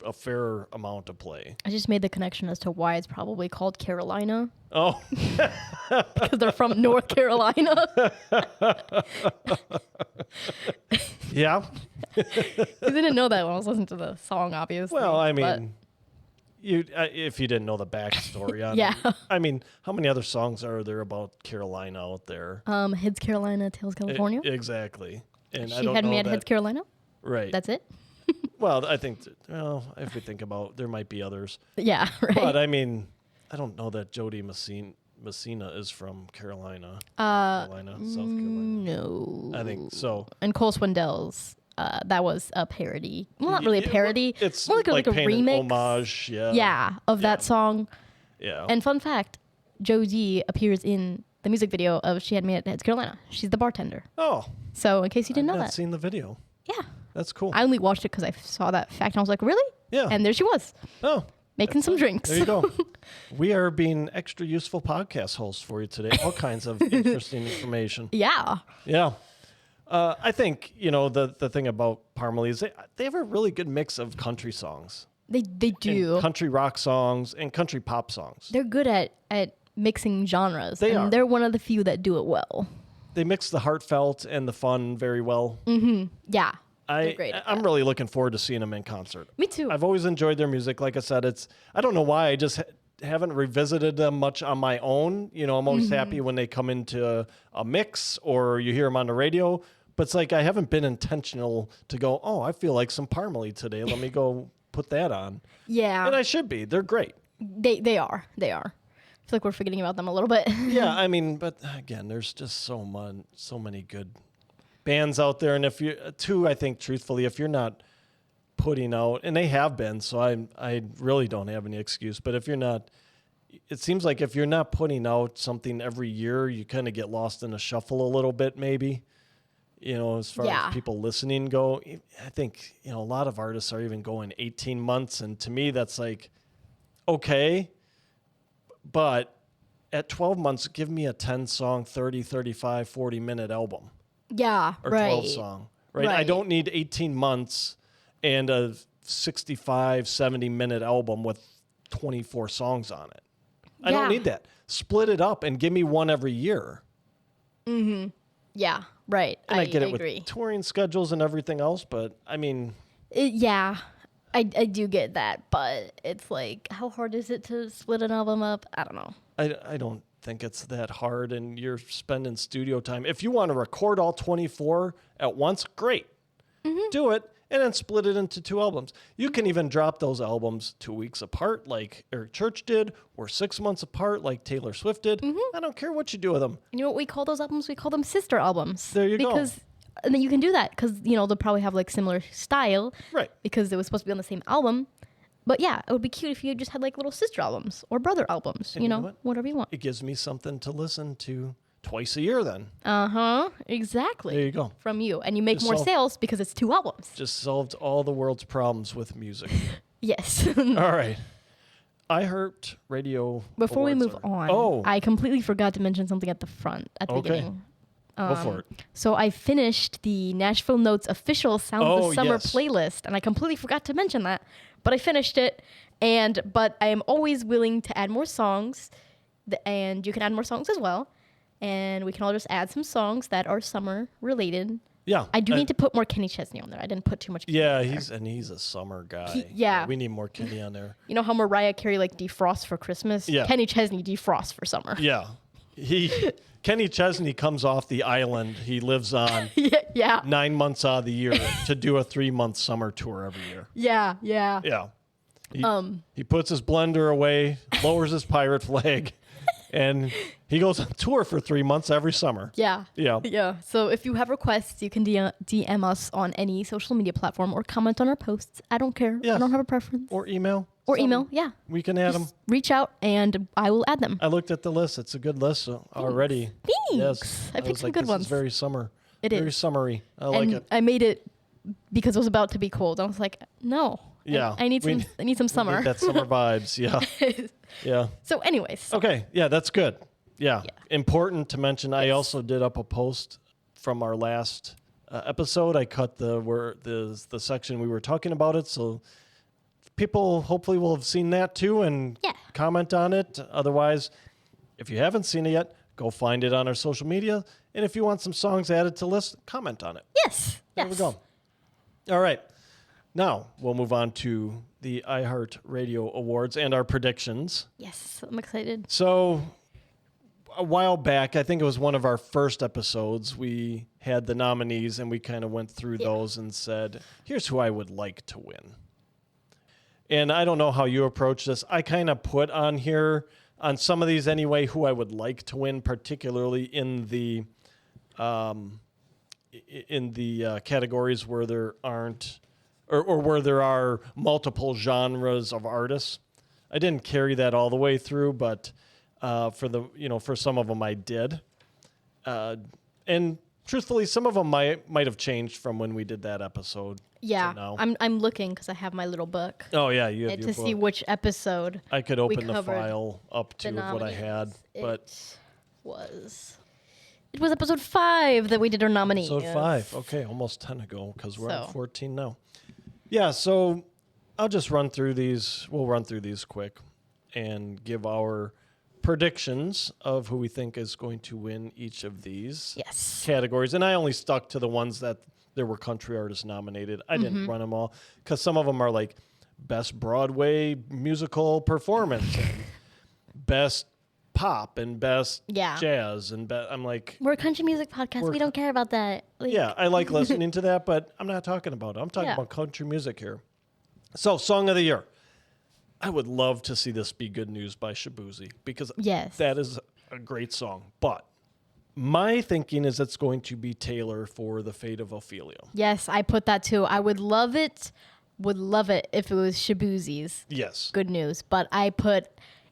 a fair amount of play. I just made the connection as to why it's probably called Carolina. Oh. Because they're from North Carolina. Yeah. I didn't know that when I was listening to the song, obviously. Well, I mean, if you didn't know the backstory on it. I mean, how many other songs are there about Carolina out there? Heads Carolina, Tails California. Exactly. And She Had Me at Heads Carolina. Right. That's it. Well, I think, if we think about, there might be others. Yeah, right. But I mean, I don't know that Jody Messina is from Carolina. South Carolina. No. I think so. And Cole Swindell's, that was a parody. Well, not really a parody. It's more like a remix. Homage, of that song. Yeah. And fun fact, Josie appears in the music video of She Had Me at Heads Carolina. She's the bartender. Oh. So in case you didn't know that. I've seen the video. Yeah. That's cool. I only watched it because I saw that fact and I was like, really? Yeah. And there she was. Oh. Making some drinks. There you go. We are being extra useful podcast hosts for you today. All kinds of interesting information. Yeah. Yeah. I think, the thing about Parmalee is they have a really good mix of country songs. They do. And country rock songs and country pop songs. They're good at mixing genres. They're one of the few that do it well. They mix the heartfelt and the fun very well. Mm-hmm. Yeah. I'm really looking forward to seeing them in concert. Me too. I've always enjoyed their music. Like I said, I don't know why. I just haven't revisited them much on my own. I'm always happy when they come into a mix or you hear them on the radio. But it's like I haven't been intentional to go, oh, I feel like some Parmalee today. Let me go put that on. Yeah. And I should be. They're great. They are. I feel like we're forgetting about them a little bit. Yeah, I mean, but again, there's just so many good bands out there, and I think truthfully, if you're not putting out, and they have been, so I really don't have any excuse, but if you're not, it seems like if you're not putting out something every year, you kind of get lost in a shuffle a little bit, maybe, as far as people listening go. I think, a lot of artists are even going 18 months, and to me, that's like, okay, but at 12 months, give me a 10-song, 30, 35, 40-minute album. Yeah, or 12 song, right? I don't need 18 months and a 65, 70-minute album with 24 songs on it. I don't need that. Split it up and give me one every year. Mm-hmm. Yeah, right. And I get it agree. with touring schedules and everything else, but I mean... I do get that, but it's like, how hard is it to split an album up? I don't know. I don't think it's that hard, and you're spending studio time. If you want to record all 24 at once, great. Mm-hmm. Do it, and then split it into 2 albums. You can even drop those albums 2 weeks apart like Eric Church did, or 6 months apart like Taylor Swift did. Mm-hmm. I don't care what you do with them. You know what we call those albums? We call them sister albums. There you go. And then you can do that because, they'll probably have like similar style. Right. Because it was supposed to be on the same album. But yeah, it would be cute if you just had like little sister albums or brother albums, and you know whatever you want. It gives me something to listen to twice a year then. Uh-huh. Exactly. There you go. From you. And you make more sales because it's 2 albums. Just solved all the world's problems with music. Yes. All right. iHeart Radio. Before we move on, I completely forgot to mention something at the beginning. Go for it. So I finished the Nashville Notes official Sound of the Summer playlist, and I completely forgot to mention that, but I finished it. But I am always willing to add more songs, and you can add more songs as well, and we can all just add some songs that are summer related. Yeah, I do need to put more Kenny Chesney on there. I didn't put too much. He's a summer guy. We need more Kenny on there. You know how Mariah Carey defrosts for Christmas? Yeah, Kenny Chesney defrosts for summer. Yeah, Kenny Chesney comes off the island he lives on 9 months out of the year to do a 3-month summer tour every year. Yeah. He puts his blender away, lowers his pirate flag, and he goes on tour for 3 months every summer. Yeah. So if you have requests, you can DM us on any social media platform or comment on our posts. I don't care. Yes. I don't have a preference. Or email. We can add them. Reach out and I will add them. I looked at the list. It's a good list already. Thanks. Yes. I picked some good ones. It's very summer. It is. Very summery. I like it. I made it because it was about to be cold. I was like, no. Yeah. I need some summer. We need that summer vibes. Yeah. Yeah. So anyways. Okay. Yeah, that's good. Yeah. Important to mention. Yes. I also did up a post from our last episode. I cut the section we were talking about it. So people hopefully will have seen that too and comment on it. Otherwise, if you haven't seen it yet, go find it on our social media. And if you want some songs added to the list, comment on it. Yes. There we go. All right. Now we'll move on to the iHeart Radio Awards and our predictions. Yes, I'm excited. So a while back, I think it was one of our first episodes, we had the nominees and we kind of went through those and said, here's who I would like to win. And I don't know how you approach this. I kind of put on here, on some of these anyway, who I would like to win, particularly in the categories where there aren't, or where there are multiple genres of artists. I didn't carry that all the way through, but for some of them I did. And truthfully, some of them might have changed from when we did that episode. Yeah, now. I'm looking because I have my little book. Oh yeah, you have your to book. See which episode. I could open the file up to what I had, but it was episode 5 that we did our nominees. Episode 5, okay, almost 10 ago because we're on 14 now. Yeah, so I'll just run through these. We'll run through these quick and give our predictions of who we think is going to win each of these categories. And I only stuck to the ones that there were country artists nominated. I didn't run them all because some of them are like best Broadway musical performance, and best pop, and best jazz, and I'm like, we're a country music podcast. We don't care about that. I like listening to that, but I'm not talking about it. I'm talking about country music here. So, Song of the Year. I would love to see this be Good News by Shaboozey because that is a great song. But my thinking is it's going to be Taylor for The Fate of Ophelia. Yes, I put that too. I would love it if it was Shaboozey's Good News. But I put,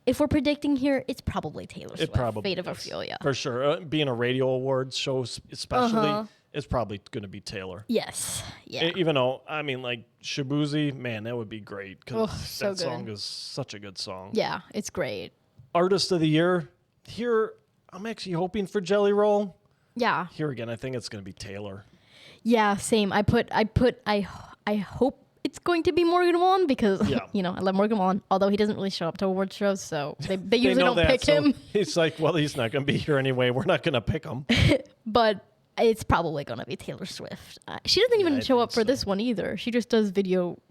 if we're predicting here, it's probably Taylor Swift, Fate of Ophelia. For sure. Being a radio awards show especially, it's probably going to be Taylor. Yes. Yeah. Even though, I mean, like, Shaboozey, man, that would be great because that song is such a good song. Yeah, it's great. Artist of the Year, here, I'm actually hoping for Jelly Roll. Yeah. Here again, I think it's going to be Taylor. Yeah, same. I hope it's going to be Morgan Wallen because, I love Morgan Wallen, although he doesn't really show up to award shows, so they usually don't pick him. He's like, well, he's not going to be here anyway. We're not going to pick him. But it's probably going to be Taylor Swift. She doesn't even show up for this one either. She just does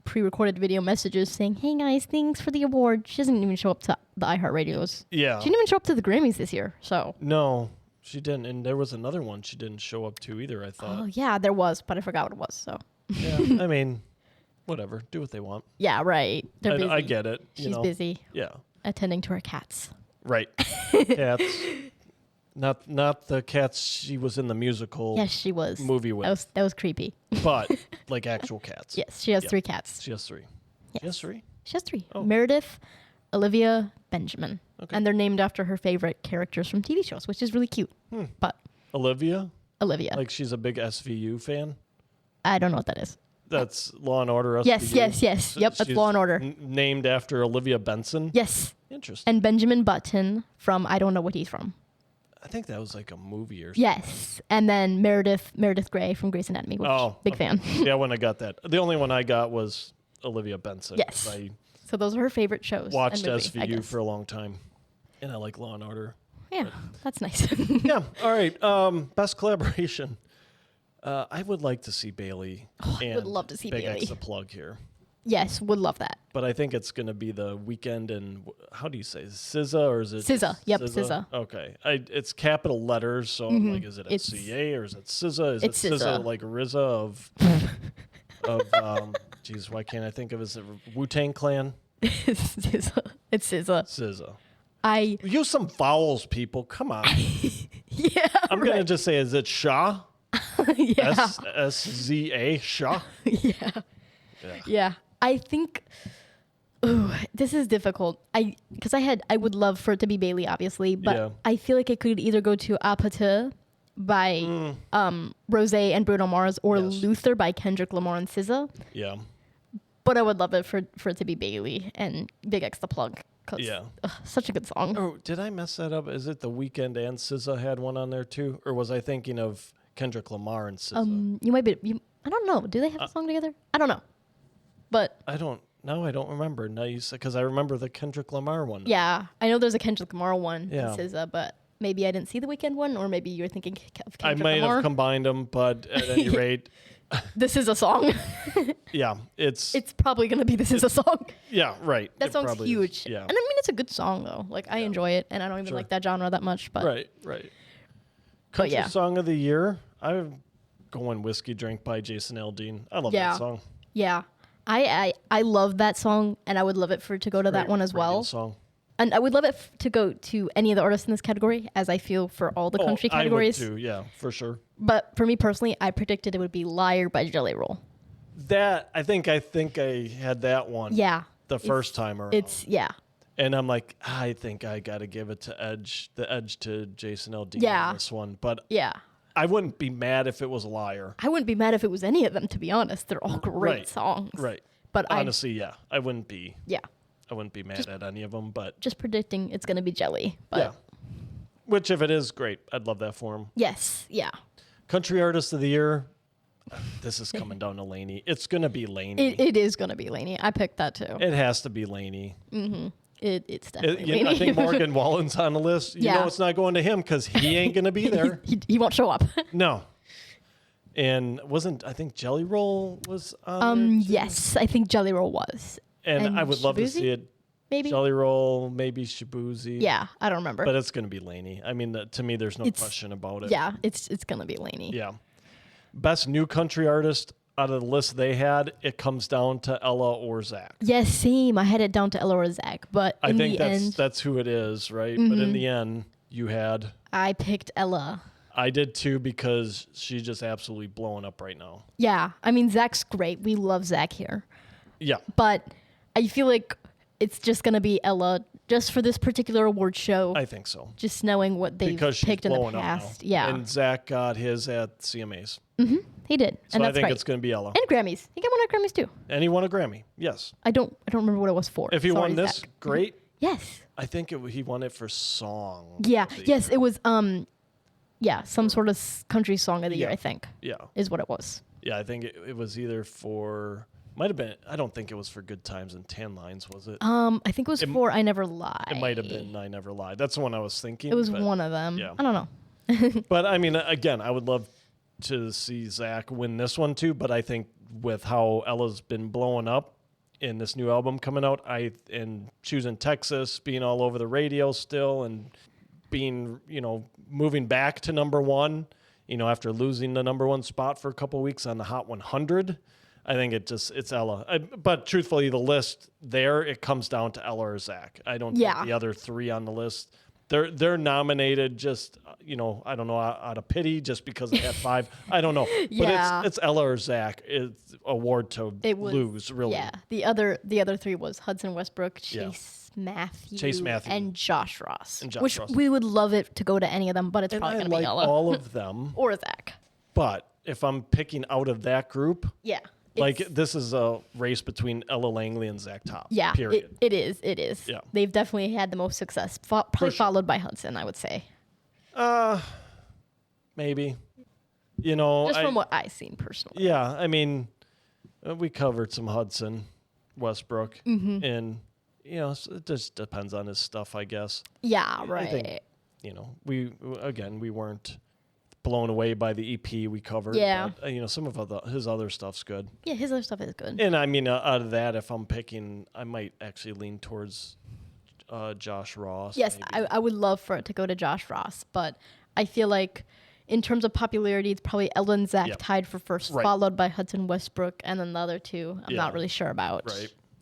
pre-recorded video messages saying, hey guys, thanks for the award. She doesn't even show up to the iHeartRadios. Yeah. She didn't even show up to the Grammys this year, so. No, she didn't. And there was another one she didn't show up to either, I thought. Oh, yeah, there was, but I forgot what it was, so. Yeah, I mean, whatever. Do what they want. Yeah, right. They're busy. I get it. She's busy. Yeah. Attending to her cats. Right. Cats. Not the cats she was in the musical. Yes, she was. Movie with. That was creepy. But like actual cats. Yes, she has 3 cats. She has 3. Yes. She has 3? She has 3. Oh. Meredith, Olivia, Benjamin. Okay. And they're named after her favorite characters from TV shows, which is really cute. But Olivia? Like she's a big SVU fan? I don't know what that is. That's Law and Order SVU? Yes. Yep, that's Law and Order. Named after Olivia Benson? Yes. Interesting. And Benjamin Button from I don't know what he's from. I think that was like a movie or something. Yes. And then Meredith Grey from Grey's Anatomy, which big fan. Yeah, when I got that. The only one I got was Olivia Benson. Yes. I So those are her favorite shows. watched SVU for a long time. And I like Law and Order. Yeah, that's nice. Yeah. All right. Best collaboration. I would like to see Bailey. I would love to see Big Bailey. X the Plug here. Yes, would love that. But I think it's going to be the Weekend and how do you say SZA or is it SZA? Yep, SZA. Okay, it's capital letters, so I'm like, is it SCA or is it SZA? Is it SZA like RZA of geez, why can't I think of it? Is it Wu-Tang Clan? SZA. It's SZA. SZA. Use some vowels, people. Come on. Yeah. I'm gonna just say, is it Shah? Yeah. SZA Shah. Yeah. I think. Ooh, this is difficult. I would love for it to be Bailey, obviously, but I feel like it could either go to Apata by Rose and Bruno Mars or Luther by Kendrick Lamar and SZA. Yeah. But I would love it for it to be Bailey and Big X the Plug. Such a good song. Oh, did I mess that up? Is it The Weeknd and SZA had one on there too, or was I thinking of Kendrick Lamar and SZA? You might be. I don't know. Do they have a song together? I don't know. But I don't remember. Now you said, because I remember the Kendrick Lamar one. Yeah, I know there's a Kendrick Lamar one. Yeah. SZA, but maybe I didn't see the Weeknd one, or maybe you're thinking of Kendrick I might Lamar. have combined them, but at any rate, this is a song. Yeah, it's probably gonna be This Is a Song. Yeah, right. That song's huge. Is, yeah, and I mean it's a good song though. Like I enjoy it, and I don't even like that genre that much. But right. Country song of the year. I'm going "Whiskey Drink" by Jason Aldean. I love that song. Yeah. I love that song, and I would love it for it to go to that one as well. Song. And I would love it to go to any of the artists in this category, as I feel for all the country categories. I would too, yeah, for sure. But for me personally, I predicted it would be "Liar" by Jelly Roll. That I think I had that one. Yeah. The first time around. And I'm like, I think I got to give it to the edge to Jason Aldean on this one. But I wouldn't be mad if it was "Liar." I wouldn't be mad if it was any of them, to be honest. They're all great songs. Right. But honestly, I wouldn't be. Yeah. I wouldn't be mad at any of them, but just predicting it's going to be Jelly. But which, if it is, great. I'd love that for him. Yes. Yeah. Country Artist of the Year. This is coming down to Lainey. It's going to be Lainey. It is going to be Lainey. I picked that too. It has to be Lainey. Mm-hmm. It's definitely Lainey. I think Morgan Wallen's on the list. You know it's not going to him because he ain't going to be there. he won't show up. No. And I think Jelly Roll was on there too? Yes, I think Jelly Roll was. And I would love to see it. Maybe Jelly Roll, maybe Shabuzi. Yeah, I don't remember. But it's going to be Lainey. I mean, to me, there's no question about it. Yeah, it's going to be Lainey. Yeah. Best new country artist out of the list they had, it comes down to Ella or Zach. Yes, same. I had it down to Ella or Zach, but I think that's who it is, right? Mm-hmm. But in the end, you had. I picked Ella. I did too because she's just absolutely blowing up right now. Yeah, I mean Zach's great. We love Zach here. Yeah, but I feel like it's just gonna be Ella just for this particular award show. I think so. Just knowing what they've picked in the past. Yeah, and Zach got his at CMAs. Mm-hmm. He did, so and I think it's gonna be Ella and Grammys. He got one at Grammys too. And he won a Grammy. Yes. I don't remember what it was for. If he won this, great. Yes. I think he won it for song. Yeah. Yes, it was. Some sort of country song of the year. I think. Yeah. Is what it was. Yeah, I think it was either for. Might have been. I don't think it was for Good Times and Tan Lines, was it? I think it was for I Never Lie. It might have been I Never Lied. That's the one I was thinking. It was one of them. Yeah. I don't know. But I mean, again, I would love to see Zach win this one too. But I think with how Ella's been blowing up in this new album coming out, and choosing Texas, being all over the radio still, and being moving back to number one, after losing the number one spot for a couple of weeks on the Hot 100. I think it's Ella. But truthfully, the list there, it comes down to Ella or Zach. I don't think the other three on the list, they're nominated just, I don't know, out of pity just because they had 5. I don't know. But it's Ella or Zach. It's award to lose, really. Yeah. The other 3 was Hudson Westbrook, Chase Matthew, and Josh Ross. Which we would love it to go to any of them, but it's probably going to be Ella. All of them. Or Zach. But if I'm picking out of that group. Yeah. This is a race between Ella Langley and Zach Top. Yeah, period. It is. Yeah. They've definitely had the most success, probably followed by Hudson, I would say. Maybe. Just from what I've seen personally. Yeah, I mean, we covered some Hudson Westbrook, and it just depends on his stuff, I guess. Yeah, right. I think, we weren't blown away by the EP we covered. Yeah. But, some of his other stuff's good. Yeah, his other stuff is good. And I mean, out of that, if I'm picking, I might actually lean towards Josh Ross. Yes, I would love for it to go to Josh Ross, but I feel like in terms of popularity, it's probably Ella and Zach tied for first, followed by Hudson Westbrook, and then the other 2 I'm not really sure about.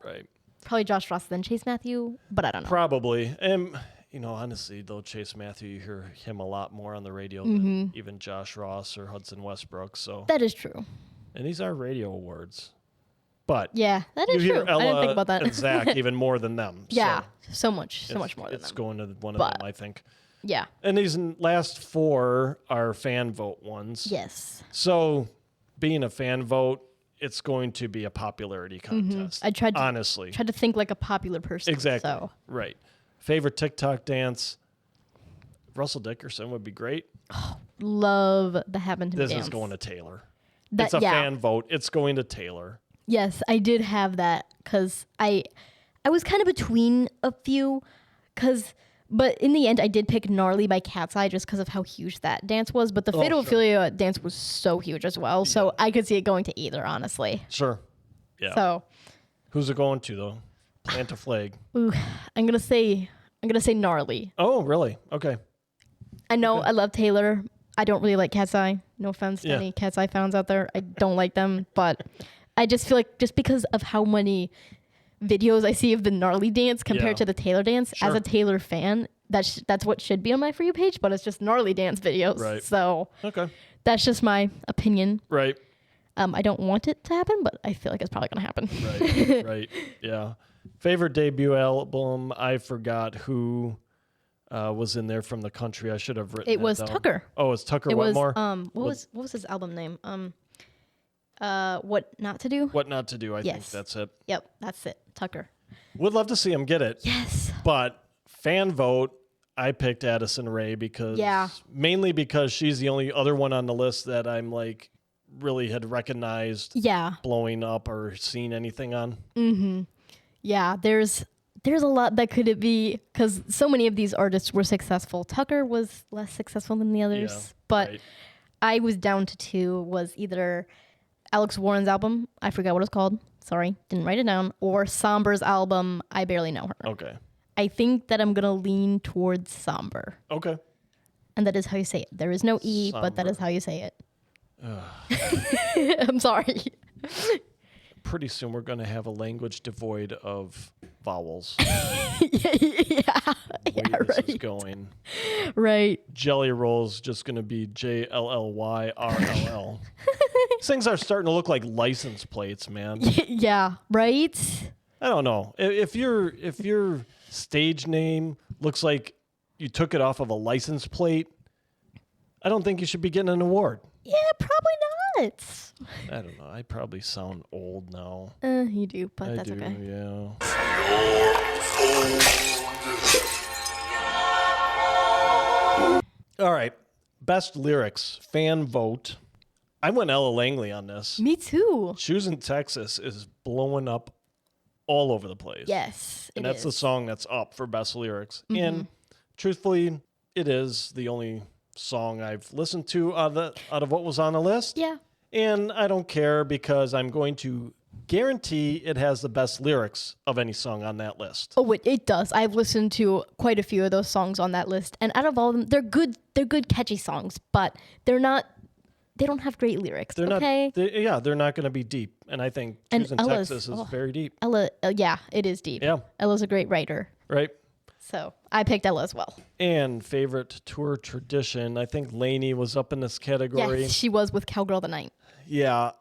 Right. Probably Josh Ross, then Chase Matthew, but I don't know. Probably. And, honestly, though, Chase Matthew, you hear him a lot more on the radio than even Josh Ross or Hudson Westbrook. So that is true. And these are radio awards. But yeah, that is you hear true. Ella I didn't think about that. and Zach even more than them. Yeah, so much more than them. It's going to one of them, I think. Yeah. And these last 4 are fan vote ones. Yes. So being a fan vote, it's going to be a popularity contest. I tried to think like a popular person. Exactly. So. Right. Favorite TikTok dance? Russell Dickerson would be great. Oh, love the Happen to Me dance. This is going to Taylor. It's a fan vote. It's going to Taylor. Yes, I did have that because I was kind of between a few but in the end I did pick Gnarly by Cat's Eye just because of how huge that dance was. But the Fatal Ophelia dance was so huge as well. Yeah. So I could see it going to either, honestly. Sure. Yeah. So who's it going to though? Plant a flag. Ooh, I'm gonna say Gnarly. Oh, really? Okay. I know I love Taylor. I don't really like Cat's Eye. No offense to any Cat's Eye fans out there. I don't like them, but I just feel like just because of how many videos I see of the Gnarly dance compared to the Taylor dance, as a Taylor fan, that's what should be on my For You page, but it's just Gnarly dance videos. Right. So that's just my opinion. Right. I don't want it to happen, but I feel like it's probably going to happen. Right. Right. Yeah. Favorite debut album? I forgot who was in there from the country. I should have written it. Was down. Tucker. Oh, it's Tucker Wetmore. What was his album name? What Not to Do? What Not to Do. I think that's it. Yep, that's it. Tucker. Would love to see him get it. Yes. But fan vote, I picked Addison Rae mainly because she's the only other one on the list that I'm like really had recognized blowing up or seen anything on. Mm-hmm. Yeah, there's a lot that could be because so many of these artists were successful. Tucker was less successful than the others, but I was down to 2. Was either Alex Warren's album, I forgot what it's called. Sorry, didn't write it down. Or Somber's album, I Barely Know Her. Okay. I think that I'm going to lean towards Somber. Okay. And that is how you say it. There is no E, but that is how you say it. I'm sorry. Pretty soon we're going to have a language devoid of vowels. This is going. Right. Jelly Roll's just going to be JLLYRLL. These things are starting to look like license plates, man. Yeah, right? I don't know. If your stage name looks like you took it off of a license plate, I don't think you should be getting an award. Yeah, probably not. I don't know. I probably sound old now. You do, but that's okay. Yeah. All right. Best lyrics, fan vote. I went Ella Langley on this. Me too. Shoes in Texas is blowing up all over the place. Yes, and that's the song that's up for best lyrics. Mm-hmm. And truthfully, it is the only song I've listened to out of what was on the list. Yeah. And I don't care because I'm going to guarantee it has the best lyrics of any song on that list. Oh, it does. I've listened to quite a few of those songs on that list, and out of all of them, they're good. They're good, catchy songs, but they're not. They don't have great lyrics. They're not going to be deep, and I think Shoes in Texas is very deep. Ella, yeah, it is deep. Yeah, Ella's a great writer. Right. So I picked Ella as well. And favorite tour tradition, I think Lainey was up in this category. Yes, she was with Cowgirl the Night. Yeah,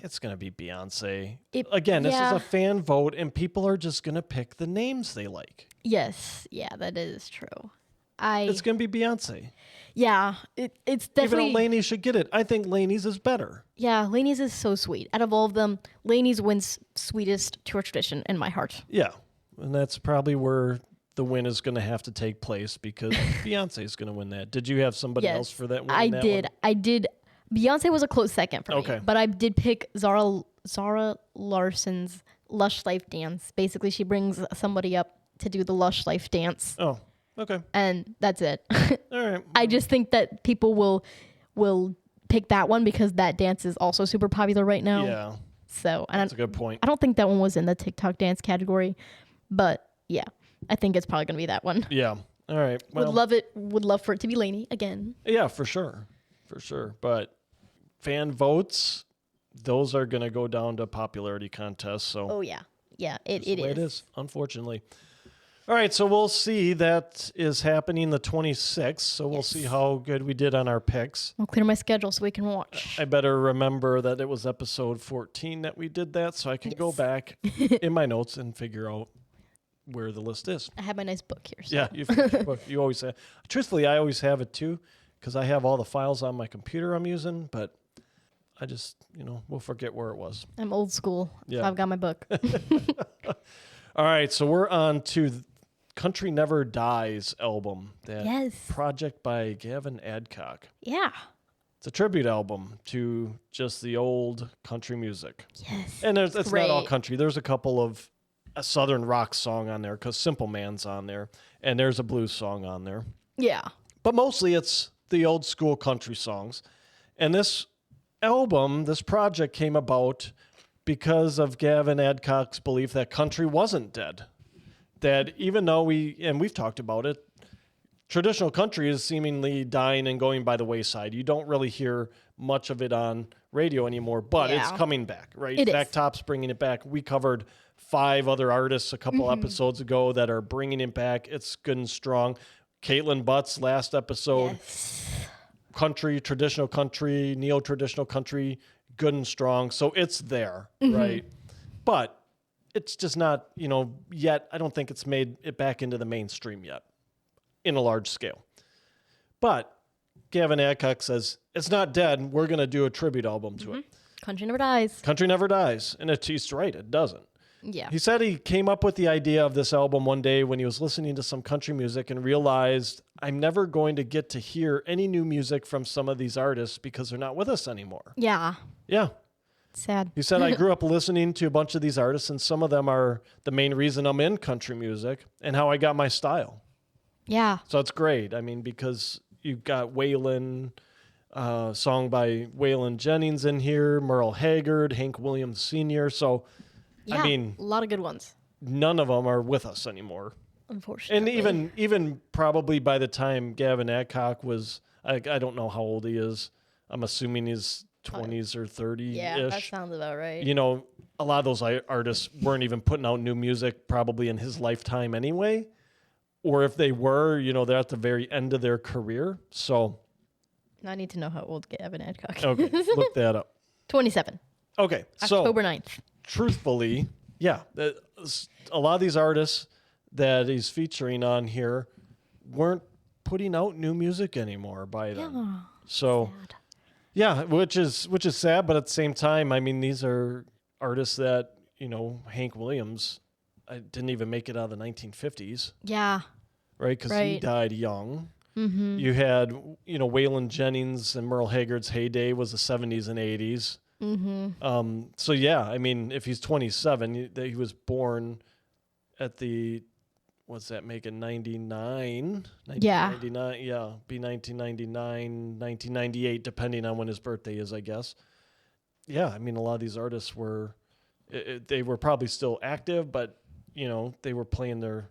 it's going to be Beyonce. Again, this is a fan vote, and people are just going to pick the names they like. Yes, yeah, that is true. It's going to be Beyonce. Yeah, it's definitely... Even though Lainey should get it, I think Lainey's is better. Yeah, Lainey's is so sweet. Out of all of them, Lainey's wins sweetest tour tradition in my heart. Yeah, and that's probably where the win is going to have to take place because Beyonce is going to win that. Did you have somebody else for that win? I did. Beyonce was a close second for me, but I did pick Zara Larson's Lush Life dance. Basically, she brings somebody up to do the Lush Life dance. Oh, okay. And that's it. All right. I just think that people will pick that one because that dance is also super popular right now. Yeah. So that's a good point. I don't think that one was in the TikTok dance category, but yeah, I think it's probably going to be that one. Yeah. All right. Well, would love for it to be Lainey again. Yeah, for sure. For sure. But fan votes, those are going to go down to popularity contests. So. Oh, yeah. Yeah, it is. It is, unfortunately. All right, so we'll see. That is happening the 26th, so we'll see how good we did on our picks. I'll clear my schedule so we can watch. I better remember that it was episode 14 that we did that, so I can go back in my notes and figure out where the list is. I have my nice book here. So. Yeah, you've got your book. You always have. Truthfully, I always have it too, because I have all the files on my computer I'm using, but I just, we'll forget where it was. I'm old school. Yeah. So I've got my book. All right, so we're on to Country Never Dies album. That project by Gavin Adcock. Yeah. It's a tribute album to just the old country music. Yes. And it's not all country. There's a couple of a southern rock song on there because Simple Man's on there. And there's a blues song on there. Yeah. But mostly it's the old school country songs. And this album, this project came about because of Gavin Adcock's belief that country wasn't dead. That even though we've talked about it, traditional country is seemingly dying and going by the wayside. You don't really hear much of it on radio anymore, but it's coming back, right? Backtop's bringing it back. We covered 5 other artists a couple episodes ago that are bringing it back. It's good and strong. Caitlin Butt's last episode, country, traditional country, neo-traditional country, good and strong. So it's there, right? But it's just not, yet. I don't think it's made it back into the mainstream yet in a large scale. But Gavin Adcock says, it's not dead. We're going to do a tribute album to it. Country never dies. Country never dies. And he's right, it doesn't. Yeah. He said he came up with the idea of this album one day when he was listening to some country music and realized, I'm never going to get to hear any new music from some of these artists because they're not with us anymore. Yeah. Yeah. Sad. He said, I grew up listening to a bunch of these artists, and some of them are the main reason I'm in country music and how I got my style. Yeah. So it's great. I mean, because you've got Waylon, song by Waylon Jennings in here, Merle Haggard, Hank Williams Sr. So, yeah, I mean, a lot of good ones. None of them are with us anymore. Unfortunately. And even probably by the time Gavin Adcock was, I don't know how old he is. I'm assuming he's 20s or 30-ish. Yeah, that sounds about right. A lot of those artists weren't even putting out new music probably in his lifetime anyway. Or if they were, they're at the very end of their career. So I need to know how old Gavin Adcock is. Okay, look that up. 27. Okay, October 9th. Truthfully, yeah, a lot of these artists that he's featuring on here weren't putting out new music anymore by then. Yeah, so sad. Yeah, which is sad, but at the same time, I mean, these are artists that, Hank Williams didn't even make it out of the 1950s. Yeah. Right? Because he died young. You had, Waylon Jennings and Merle Haggard's heyday was the 70s and 80s. So yeah, I mean, if he's 27, he was born at the, what's that make it, 99? 1999, yeah, be 1999, 1998, depending on when his birthday is, I guess. Yeah, I mean, a lot of these artists were, they were probably still active, but, they were playing their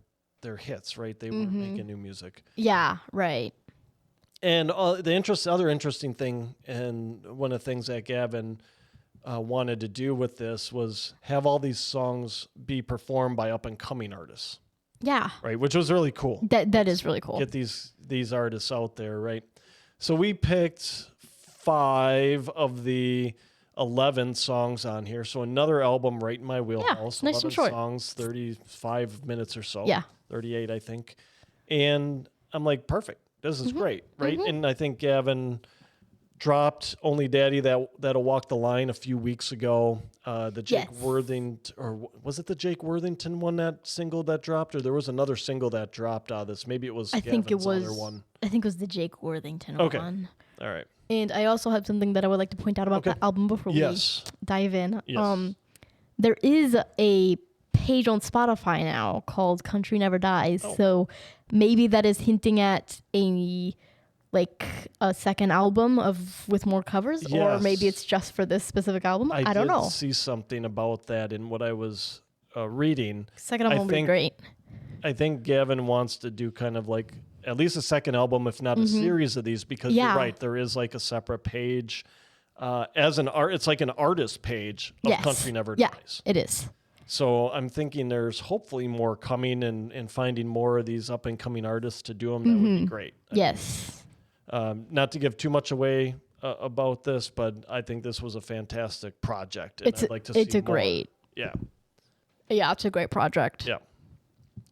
hits, right? They weren't making new music. Yeah, right. And other interesting thing, and one of the things that Gavin wanted to do with this was have all these songs be performed by up-and-coming artists. Yeah. Right, which was really cool. That is really cool. Get these artists out there, right? So we picked 5 of the 11 songs on here. So another album right in my wheelhouse. Yeah, nice and short. songs, 35 minutes or so. Yeah. 38, I think. And I'm like, perfect. This is great, right? And I think Gavin dropped Only Daddy That'll Walk the Line a few weeks ago. The Jake Worthington, or was it the Jake Worthington one, that single that dropped? Or there was another single that dropped out of this. Maybe it was Gavin's other one. I think it was the Jake Worthington one. All right. And I also have something that I would like to point out about the album before we dive in. Yes. There is a page on Spotify now called Country Never Dies. So maybe that is hinting at a second album with more covers, or maybe it's just for this specific album. I don't know. I did see something about that in what I was reading. Second album would be great. I think Gavin wants to do kind of like at least a second album, if not a series of these, because you're right, there is like a separate page it's like an artist page of Country Never Dies. Yeah, it is. So I'm thinking there's hopefully more coming, and finding more of these up and coming artists to do them. That would be great. Yes. Not to give too much away about this, but I think this was a fantastic project. And I'd like to see it's a more. Great. Yeah. Yeah, it's a great project. Yeah.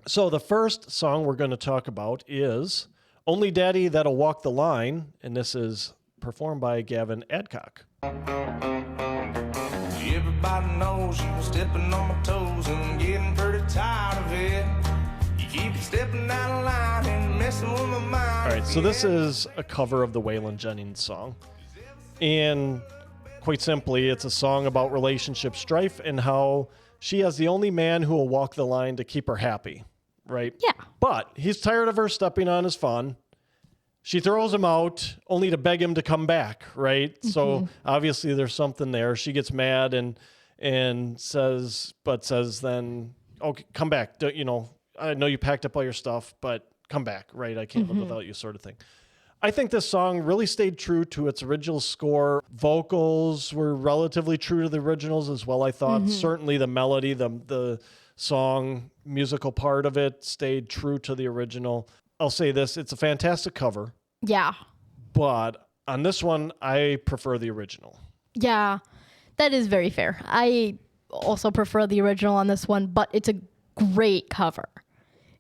So the first song we're going to talk about is Only Daddy That'll Walk the Line, and this is performed by Gavin Adcock. Everybody knows you stepping on my toes and getting pretty tired of it. You keep stepping out of line and messing with my mind. All right, so this is a cover of the Waylon Jennings song. And quite simply, it's a song about relationship strife and how she has the only man who will walk the line to keep her happy, right? Yeah. But he's tired of her stepping on his fun. She throws him out only to beg him to come back, right? So obviously there's something there. She gets mad and says then, okay, come back. I know you packed up all your stuff, but come back, right? I can't live without you, sort of thing. I think this song really stayed true to its original score. Vocals were relatively true to the originals as well, I thought. Certainly the melody, the song, musical part of it stayed true to the original. I'll say this, it's a fantastic cover. Yeah. But on this one, I prefer the original. Yeah, that is very fair. I also prefer the original on this one, but it's a great cover.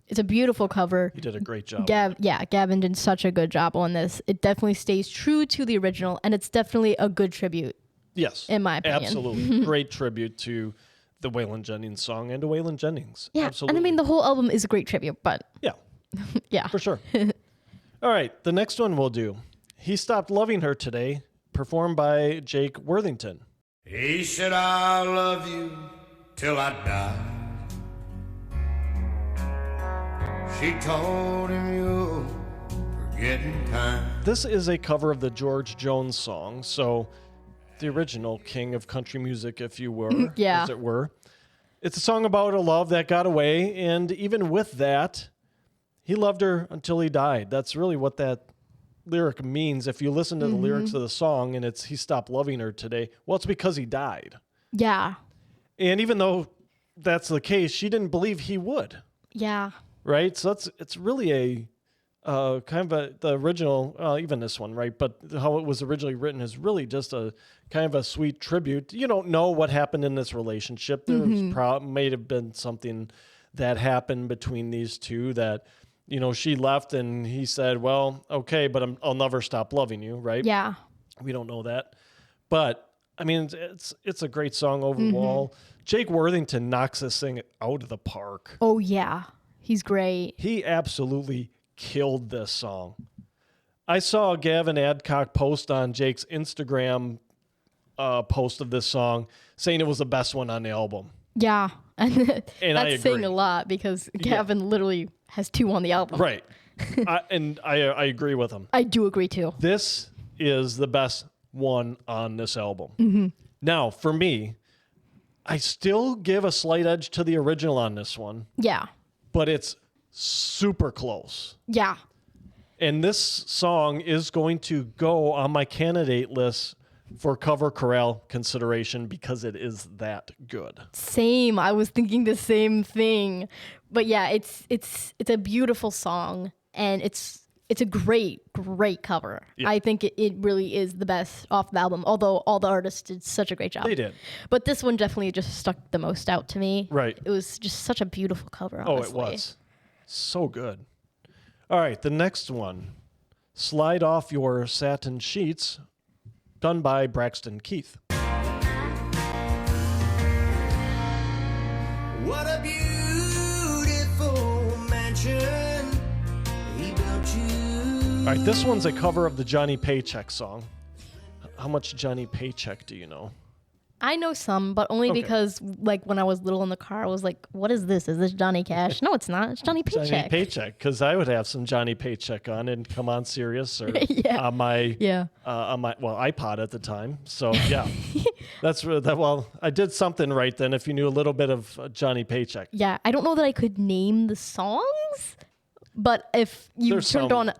It's a beautiful cover. You did a great job. Gavin did such a good job on this. It definitely stays true to the original, and it's definitely a good tribute. Yes. In my opinion. Absolutely. Great tribute to the Waylon Jennings song and to Waylon Jennings. Yeah, absolutely. And I mean, the whole album is a great tribute, but... Yeah. Yeah. For sure. All right, the next one we'll do. He Stopped Loving Her Today, performed by Jake Worthington. He said, I'll love you till I die. She told him you're forgetting time. This is a cover of the George Jones song, so the original king of country music, if you were, as it were. It's a song about a love that got away, and even with that, he loved her until he died. That's really what that lyric means. If you listen to the lyrics of the song and it's he stopped loving her today, well, it's because he died. Yeah. And even though that's the case, she didn't believe he would. Yeah. Right? So it's really a kind of the original, even this one, right? But how it was originally written is really just a kind of a sweet tribute. You don't know what happened in this relationship. There may have been something that happened between these two that, she left and he said, well, okay, but I'll never stop loving you, right? Yeah. We don't know that. But, I mean, it's a great song overall. Jake Worthington knocks this thing out of the park. Oh, yeah. He's great. He absolutely killed this song. I saw Gavin Adcock post on Jake's Instagram post of this song saying it was the best one on the album. Yeah. And that's saying a lot because Gavin literally has 2 on the album. Right. I agree with him. I do agree too. This is the best one on this album. Mm-hmm. Now, for me, I still give a slight edge to the original on this one. Yeah. But it's super close. Yeah. And this song is going to go on my candidate list for cover chorale consideration because it is that good. Same. I was thinking the same thing. But yeah, it's a beautiful song and it's a great cover. Yeah. I think it really is the best off the album, although all the artists did such a great job. They did. But this one definitely just stuck the most out to me. Right. It was just such a beautiful cover, honestly. Oh, it was. So good. All right, the next one, Slide Off Your Satin Sheets, done by Braxton Keith. What a beautiful mansion he built you. All right, this one's a cover of the Johnny Paycheck song. How much Johnny Paycheck do you know? I know some, but only because, like, when I was little in the car, I was like, what is this? Is this Johnny Cash? No, it's not. It's Johnny Paycheck. Johnny Paycheck, because I would have some Johnny Paycheck on and come on Sirius or on my iPod at the time. So, yeah. Well, I did something right then if you knew a little bit of Johnny Paycheck. Yeah, I don't know that I could name the songs, but if you turned on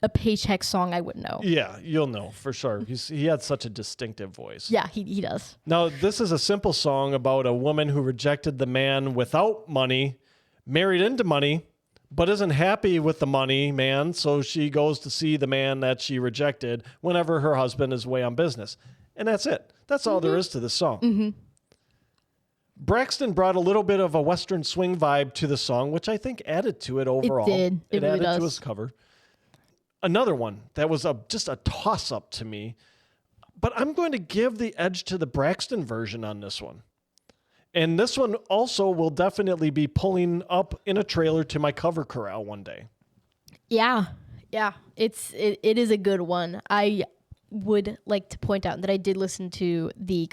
a Paycheck song, I would know. Yeah, you'll know for sure. He had such a distinctive voice. Yeah, he does. Now, this is a simple song about a woman who rejected the man without money, married into money, but isn't happy with the money man, so she goes to see the man that she rejected whenever her husband is away on business. And that's it. That's all there is to the song. Mm-hmm. Braxton brought a little bit of a Western swing vibe to the song, which I think added to it overall. It did. It really added does. to his cover. Another one that was just a toss-up to me, but I'm going to give the edge to the Braxton version on this one. And this one also will definitely be pulling up in a trailer to my cover chorale one day. Yeah. It is a good one. I would like to point out that I did listen to the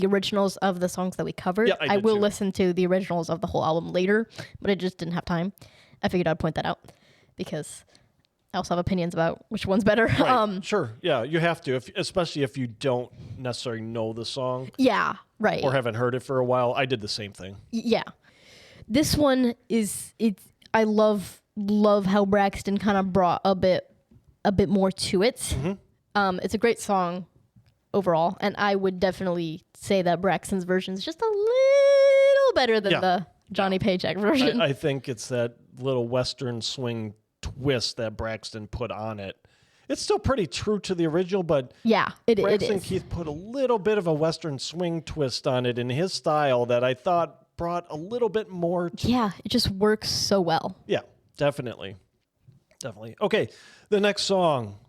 originals of the songs that we covered. Yeah, I will listen to the originals of the whole album later, but I just didn't have time. I figured I'd point that out because I also have opinions about which one's better. Right. Sure. Yeah, you have to, especially if you don't necessarily know the song. Yeah, right. Or haven't heard it for a while. I did the same thing. Yeah. This one I love how Braxton kind of brought a bit more to it. Mm-hmm. It's a great song overall, and I would definitely say that Braxton's version is just a little better than the Johnny Paycheck version. I think it's that little Western swing twist that Braxton put on it. It's still pretty true to the original, but Braxton Keith put a little bit of a Western swing twist on it in his style that I thought brought a little bit more to it just works so well. Yeah, definitely. Okay, the next song,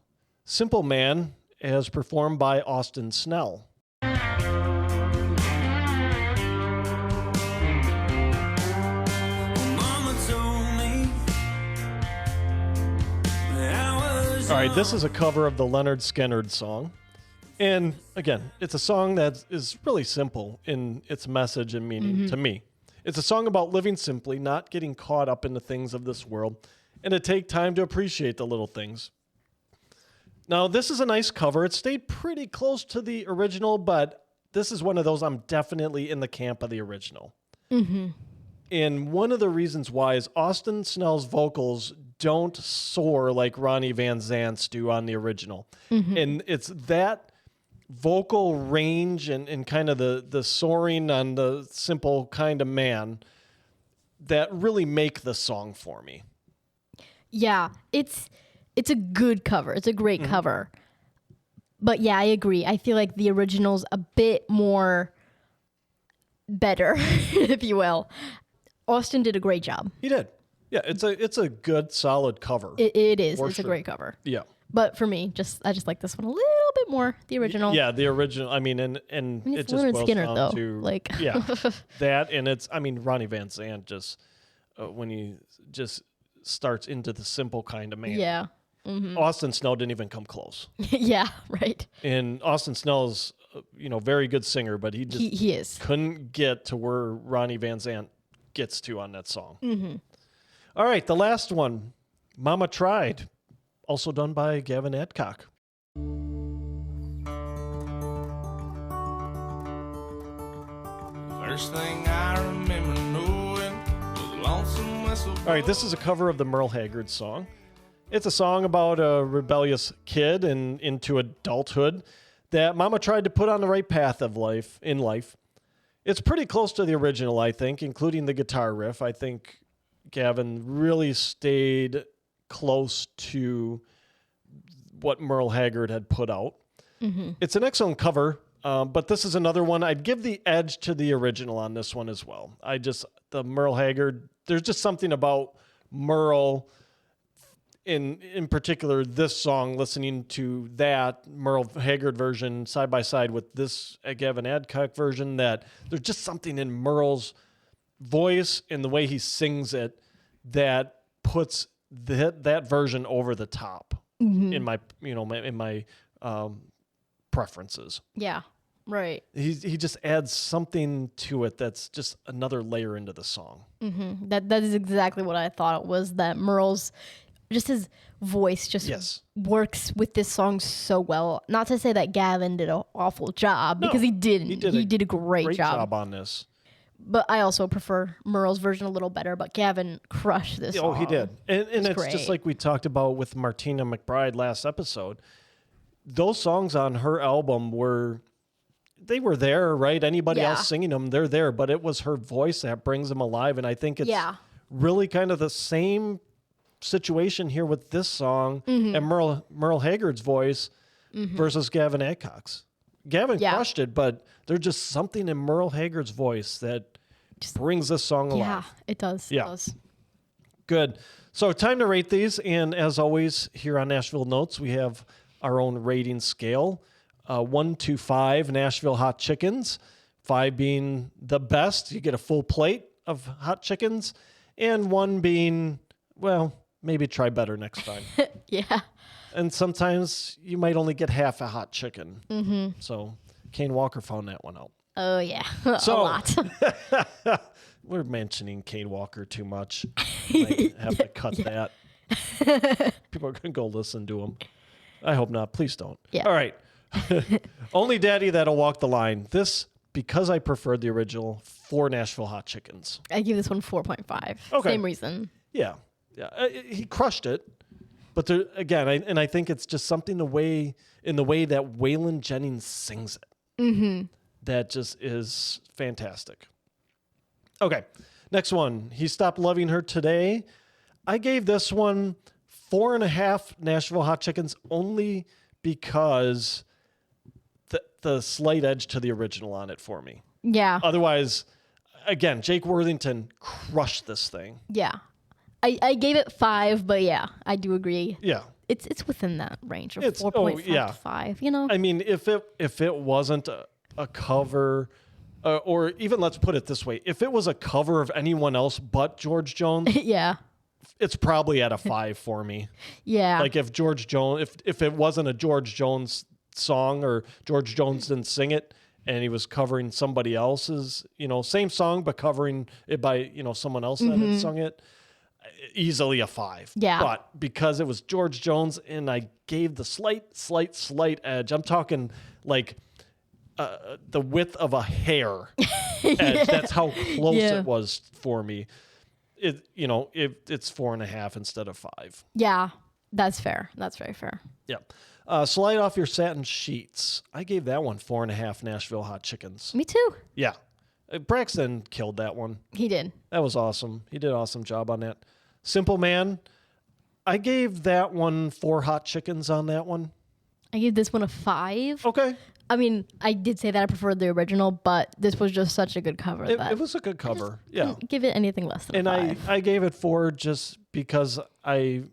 Simple Man, as performed by Austin Snell. All right, this is a cover of the Leonard Skinner song. And again, it's a song that is really simple in its message and meaning to me. It's a song about living simply, not getting caught up in the things of this world, and to take time to appreciate the little things. Now, this is a nice cover. It stayed pretty close to the original, but this is one of those I'm definitely in the camp of the original. Mm-hmm. And one of the reasons why is Austin Snell's vocals don't soar like Ronnie Van Zant's do on the original. Mm-hmm. And it's that vocal range and kind of the soaring on the Simple Kind of Man that really make the song for me. Yeah, it's a good cover. It's a great cover. But yeah, I agree. I feel like the original's a bit more better, if you will. Austin did a great job. He did. Yeah, it's a good, solid cover. It is. It's a great cover. Yeah. But for me, I just like this one a little bit more, the original. Yeah, the original. I mean, and it just boils Skinner, down though. to that, and it's. I mean, Ronnie Van Zant just when he just starts into the Simple Kind of Man. Yeah. Austin Snell didn't even come close. Yeah, right. And Austin Snell's, very good singer, but he is. Couldn't get to where Ronnie Van Zant gets to on that song. All right, the last one, Mama Tried, also done by Gavin Adcock. First thing I remember knowing was Lonesome Whistle. All right, this is a cover of the Merle Haggard song. It's a song about a rebellious kid and into adulthood that Mama tried to put on the right path of life. It's pretty close to the original, I think, including the guitar riff. I think Gavin really stayed close to what Merle Haggard had put out. It's an excellent cover, but this is another one. I'd give the edge to the original on this one as well. The Merle Haggard, there's just something about Merle, in particular, this song, listening to that Merle Haggard version side by side with this Gavin Adcock version, that there's just something in Merle's voice and the way he sings it that puts that version over the top in my preferences. Yeah, right. He just adds something to it that's just another layer into the song. That is exactly what I thought it was. That Merle's just his voice just works with this song so well. Not to say that Gavin did an awful job, because he didn't. He did a great job on this. But I also prefer Merle's version a little better. But Gavin crushed this song. Oh, he did. And it's great. just like we talked about with Martina McBride last episode. Those songs on her album were there, right? Anybody else singing them, they're there. But it was her voice that brings them alive. And I think it's really kind of the same situation here with this song and Merle Haggard's voice versus Gavin Adcock's. Gavin crushed it, but there's just something in Merle Haggard's voice that brings this song alive. Yeah, it does. Yeah. It does. Good. So time to rate these. And as always, here on Nashville Notes, we have our own rating scale. 1 to 5 Nashville hot chickens. 5 being the best. You get a full plate of hot chickens. And 1 being, well, maybe try better next time. Yeah. And sometimes you might only get half a hot chicken. So Kane Walker found that one out. Oh, yeah. A lot. We're mentioning Kane Walker too much. Might have to cut that. People are going to go listen to him. I hope not. Please don't. Yeah. All right. Only Daddy That'll Walk the Line. This, because I preferred the original, 4 Nashville hot chickens. I give this one 4.5. Okay. Same reason. Yeah. He crushed it. But there, again, I think it's just something in the way that Waylon Jennings sings it. That just is fantastic. Okay, next one. He Stopped Loving Her Today. I gave this one 4.5 Nashville hot chickens only because the slight edge to the original on it for me. Yeah. Otherwise, again, Jake Worthington crushed this thing. Yeah. I gave it 5, but yeah, I do agree. Yeah. It's within that range of 4.5 to 5, I mean, if it wasn't a cover, or even let's put it this way, if it was a cover of anyone else but George Jones, yeah, it's probably at a 5 for me. Yeah. Like if George Jones, if it wasn't a George Jones song or George Jones didn't sing it and he was covering somebody else's, same song, but covering it by, someone else that had sung it, easily a 5. Yeah. But because it was George Jones and I gave the slight edge, I'm talking like the width of a hair edge. That's how close it was for me. It's 4.5 instead of 5. Yeah, that's fair. That's very fair. Yep. Slide Off Your Satin Sheets. I gave that one 4.5 Nashville hot chickens. Me too. Yeah. Braxton killed that one. He did. That was awesome. He did an awesome job on that. Simple Man. I gave that one 4 hot chickens on that one. I gave this one a 5. Okay. I mean, I did say that I preferred the original, but this was just such a good cover. It was a good cover. Yeah. Give it anything less than a 5. I gave it 4 just because I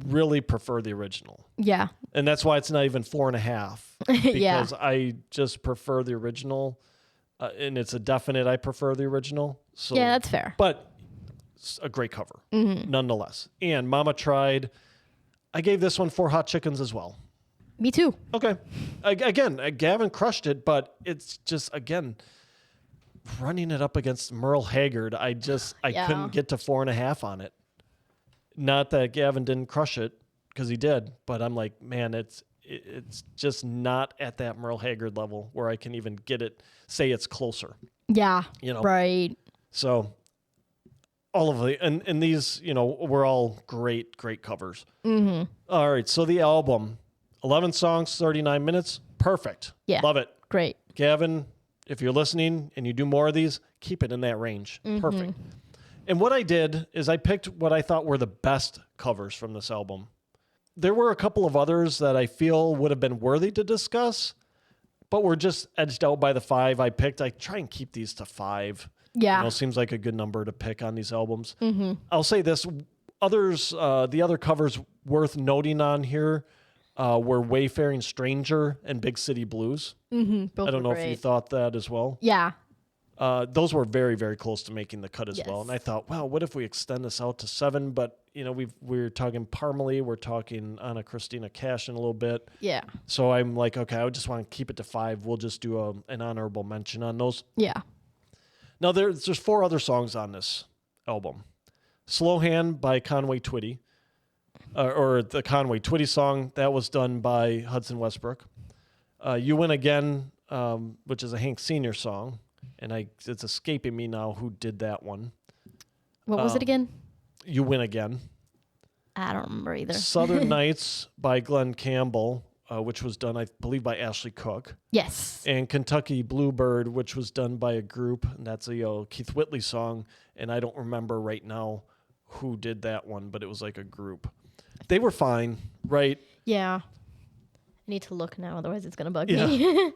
really prefer the original. Yeah. And that's why it's not even 4.5. Because Yeah. I just prefer the original. And it's a definite I prefer the original. So, yeah, that's fair. But it's a great cover, nonetheless. And Mama Tried. I gave this one 4 hot chickens as well. Me too. Okay. Again, Gavin crushed it, but it's just, again, running it up against Merle Haggard, I couldn't get to 4.5 on it. Not that Gavin didn't crush it, because he did, but I'm like, man, it's just not at that Merle Haggard level where I can even say it's closer. Yeah. Right. So all of the, and these, were all great covers. Mm-hmm. All right. So the album, 11 songs, 39 minutes. Perfect. Yeah. Love it. Great. Gavin, if you're listening and you do more of these, keep it in that range. Mm-hmm. Perfect. And what I did is I picked what I thought were the best covers from this album. There were a couple of others that I feel would have been worthy to discuss, but were just edged out by the 5 I picked. I try and keep these to 5. Yeah. Seems like a good number to pick on these albums. Mm-hmm. I'll say this. The other covers worth noting on here were Wayfaring Stranger and Big City Blues. Mm-hmm. I don't know if you thought that as well. Yeah. Those were very, very close to making the cut as well. And I thought, well, what if we extend this out to 7? But, we're talking Parmalee. We're talking Anna Christina Cash in a little bit. Yeah. So I'm like, okay, I just want to keep it to 5. We'll just do an honorable mention on those. Yeah. Now, there's 4 other songs on this album. Slow Hand by Conway Twitty, or the Conway Twitty song, that was done by Hudson Westbrook. You Win Again, which is a Hank Sr. song, and it's escaping me now who did that one. What was it again? You Win Again. I don't remember either. Southern Nights by Glenn Campbell, which was done, I believe, by Ashley Cook. Yes. And Kentucky Bluebird, which was done by a group, and that's a Keith Whitley song, and I don't remember right now who did that one, but it was like a group. They were fine, right? Yeah. I need to look now, otherwise it's going to bug me.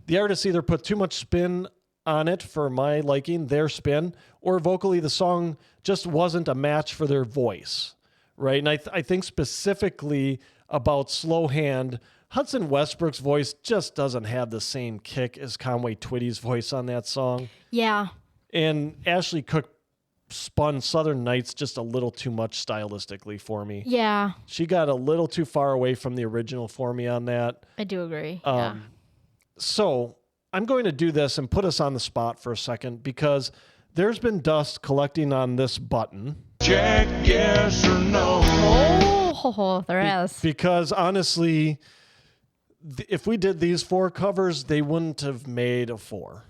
The artist either put too much spin on it for my liking, their spin, or vocally the song just wasn't a match for their voice, right? And I think specifically about Slow Hand, Hudson Westbrook's voice just doesn't have the same kick as Conway Twitty's voice on that song. Yeah. And Ashley Cook spun Southern Nights just a little too much stylistically for me. Yeah. She got a little too far away from the original for me on that. I do agree. So I'm going to do this and put us on the spot for a second because there's been dust collecting on this button. Check yes or no. Oh, there is. Because honestly, if we did these 4 covers, they wouldn't have made a 4,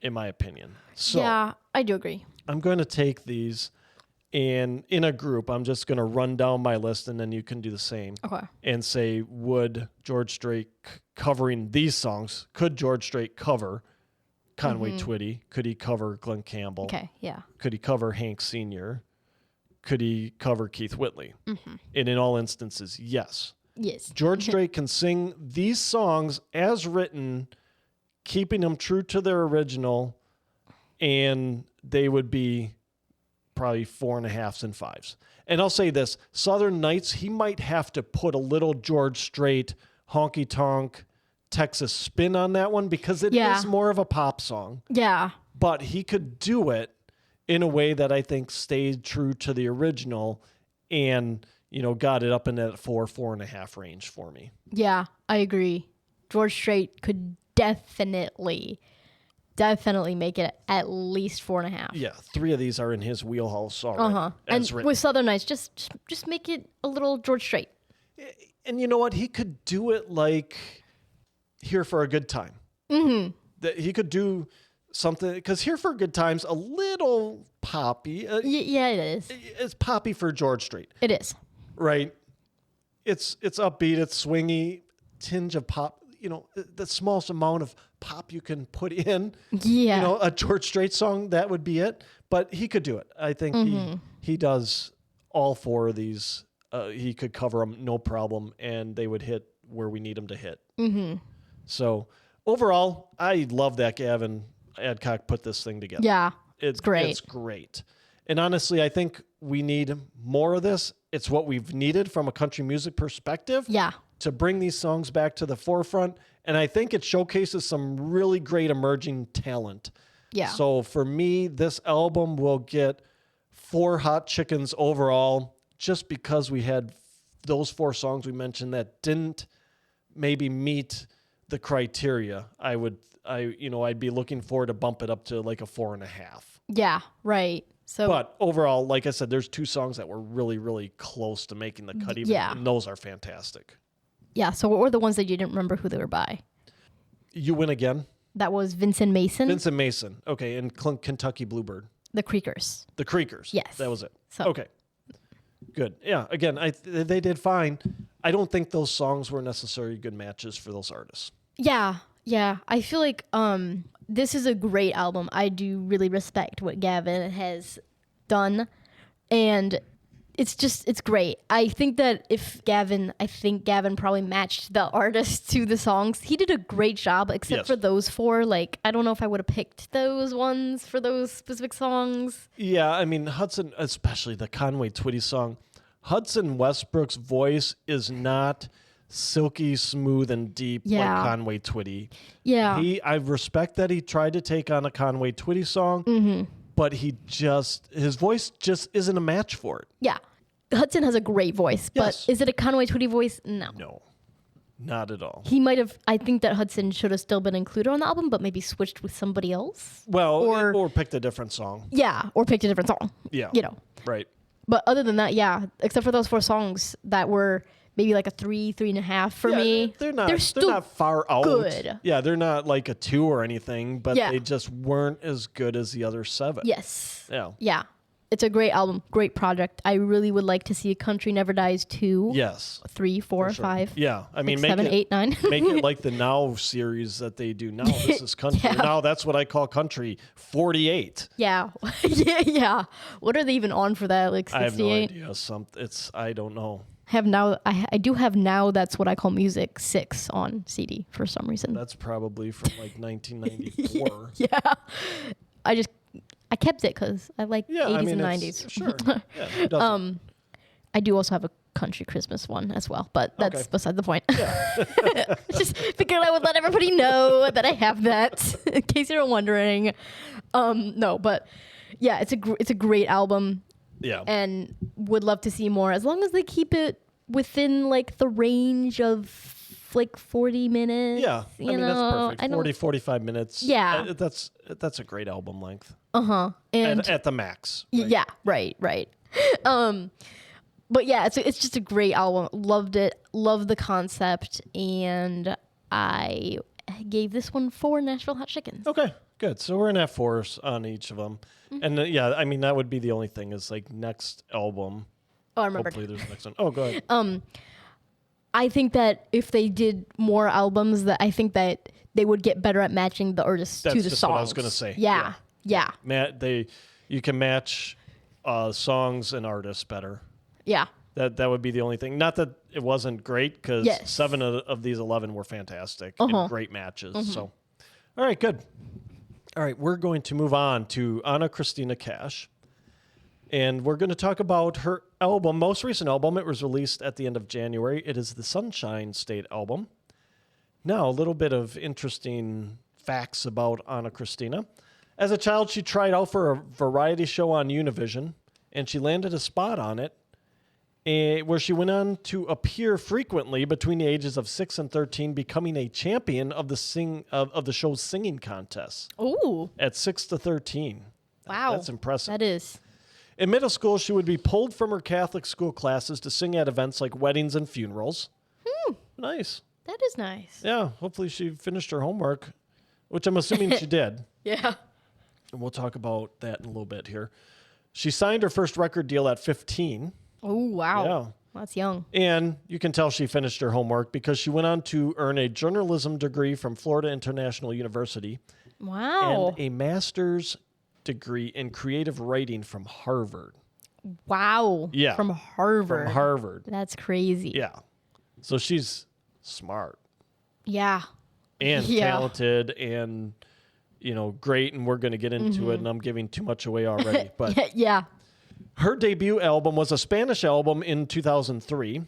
in my opinion. So yeah, I do agree. I'm going to take these and in a group, I'm just going to run down my list and then you can do the same. Okay. And say, would George Strait covering these songs, could George Strait cover Conway Twitty? Could he cover Glenn Campbell? Okay, yeah. Could he cover Hank Sr.? Could he cover Keith Whitley? Mm-hmm. And in all instances, yes. Yes. George Strait can sing these songs as written, keeping them true to their original, and they would be probably 4.5s and 5s. And I'll say this, Southern Nights, he might have to put a little George Strait honky tonk Texas spin on that one because it is more of a pop song. Yeah. But he could do it in a way that I think stayed true to the original and, got it up in that 4.5 range for me. Yeah, I agree. George Strait could definitely make it at least 4.5. Yeah, 3 of these are in his wheelhouse already. And written. With Southern Nights, just make it a little George Strait. And you know what? He could do it like Here for a Good Time. Mm-hmm. That he could do something, because Here for a Good Time's a little poppy. Yeah, it is. It's poppy for George Strait. It is. Right? It's upbeat, it's swingy, tinge of pop. The smallest amount of pop you can put in. Yeah. A George Strait song, that would be it. But he could do it. I think he does all 4 of these. He could cover them, no problem, and they would hit where we need them to hit. Mm-hmm. So overall, I love that Gavin Adcock put this thing together. Yeah, it's great. It's great. And honestly, I think we need more of this. It's what we've needed from a country music perspective. Yeah. To bring these songs back to the forefront. And I think it showcases some really great emerging talent. Yeah. So for me, this album will get 4 hot chickens overall just because we had those 4 songs we mentioned that didn't maybe meet the criteria, I'd be looking forward to bump it up to like a 4.5. Yeah, right. So, but overall, like I said, there's 2 songs that were really, really close to making the cut even, and those are fantastic. Yeah, so what were the ones that you didn't remember who they were by? You Win Again? That was Vincent Mason. Vincent Mason. Okay, and Kentucky Bluebird. The Creekers. The Creekers. Yes. That was it. So. Okay. Good. Yeah, again, they did fine. I don't think those songs were necessarily good matches for those artists. Yeah. I feel like this is a great album. I do really respect what Gavin has done, and it's great. I think that Gavin probably matched the artist to the songs. He did a great job, except for those 4. Like, I don't know if I would have picked those ones for those specific songs. Yeah, I mean, Hudson, especially the Conway Twitty song, Hudson Westbrook's voice is not silky smooth and deep like Conway Twitty. Yeah. I respect that he tried to take on a Conway Twitty song, but his voice just isn't a match for it. Yeah. Hudson has a great voice, but is it a Conway Twitty voice? No. No. Not at all. He might have. I think that Hudson should have still been included on the album, but maybe switched with somebody else. Well, or picked a different song. Yeah, or picked a different song. Yeah. Right. But other than that, except for those 4 songs that were maybe like a 3.5 for me. They're not far out. Good. Yeah, they're not like a 2 or anything, but they just weren't as good as the other 7. Yes. Yeah. Yeah. It's a great album, great project. I really would like to see Country Never Dies 2. Yes. 3, 4, 5. Yeah. I mean, 6, 7, 8, 9. make it like the Now series that they do now. This is country. Now that's what I call country 48. Yeah. yeah. What are they even on for that? Like 68? I have no idea. I don't know. I do have Now That's What I Call Music 6 on CD for some reason. That's probably from like 1994. Yeah. I kept it because I like 80s and 90s. Sure. Yeah, who doesn't? I do also have a country Christmas one as well, but that's beside the point. Yeah. Just figured I would let everybody know that I have that, in case you're wondering. No, but yeah, it's a great album. Yeah. And would love to see more, as long as they keep it within like the range of like 40 minutes. Yeah. I mean, that's perfect. 40, 45 minutes. Yeah. That's a great album length. Uh-huh. And at the max. Right? Yeah, right. But yeah, it's just a great album. Loved it. Loved the concept. And I gave this one 4 Nashville Hot Chickens. Okay, good. So we're in at 4s on each of them. Mm-hmm. And I mean, that would be the only thing is like next album. Oh, I remember. Hopefully there's next one. Oh, go ahead. I think that if they did more albums, that I think that they would get better at matching the artists to the songs. That's just what I was going to say. Yeah. You can match songs and artists better. Yeah. That would be the only thing. Not that it wasn't great, because 7 of these 11 were fantastic and great matches. Mm-hmm. So, all right, good. All right, we're going to move on to Christina Cash. And we're going to talk about her album, most recent album. It was released at the end of January. It is the Sunshine State album. Now, a little bit of interesting facts about Christina. As a child, she tried out for a variety show on Univision, and she landed a spot on it, where she went on to appear frequently between the ages of 6 and 13, becoming a champion of the show's singing contest. Ooh! At 6 to 13. Wow, that's impressive. That is. In middle school, she would be pulled from her Catholic school classes to sing at events like weddings and funerals. Nice. That is nice. Yeah, hopefully she finished her homework, which I'm assuming she did. Yeah. And we'll talk about that in a little bit here. She signed her first record deal at 15. Oh, wow. Yeah. That's young. And you can tell she finished her homework because she went on to earn a journalism degree from Florida International University. Wow. And a master's degree in creative writing from Harvard. Wow. Yeah. From Harvard. From Harvard. That's crazy. Yeah. So she's smart. Yeah. And talented and, great. And we're going to get into it. And I'm giving too much away already. But yeah. Her debut album was a Spanish album in 2003.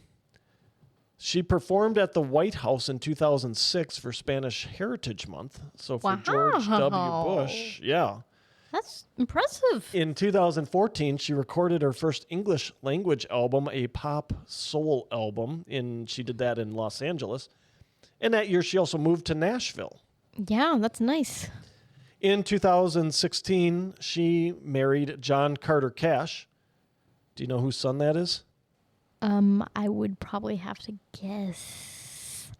She performed at the White House in 2006 for Spanish Heritage Month. So for George W. Bush. Yeah. That's impressive. In 2014, she recorded her first English language album, a pop soul album. She did that in Los Angeles. And that year, she also moved to Nashville. Yeah, that's nice. In 2016, she married John Carter Cash. Do you know whose son that is? I would probably have to guess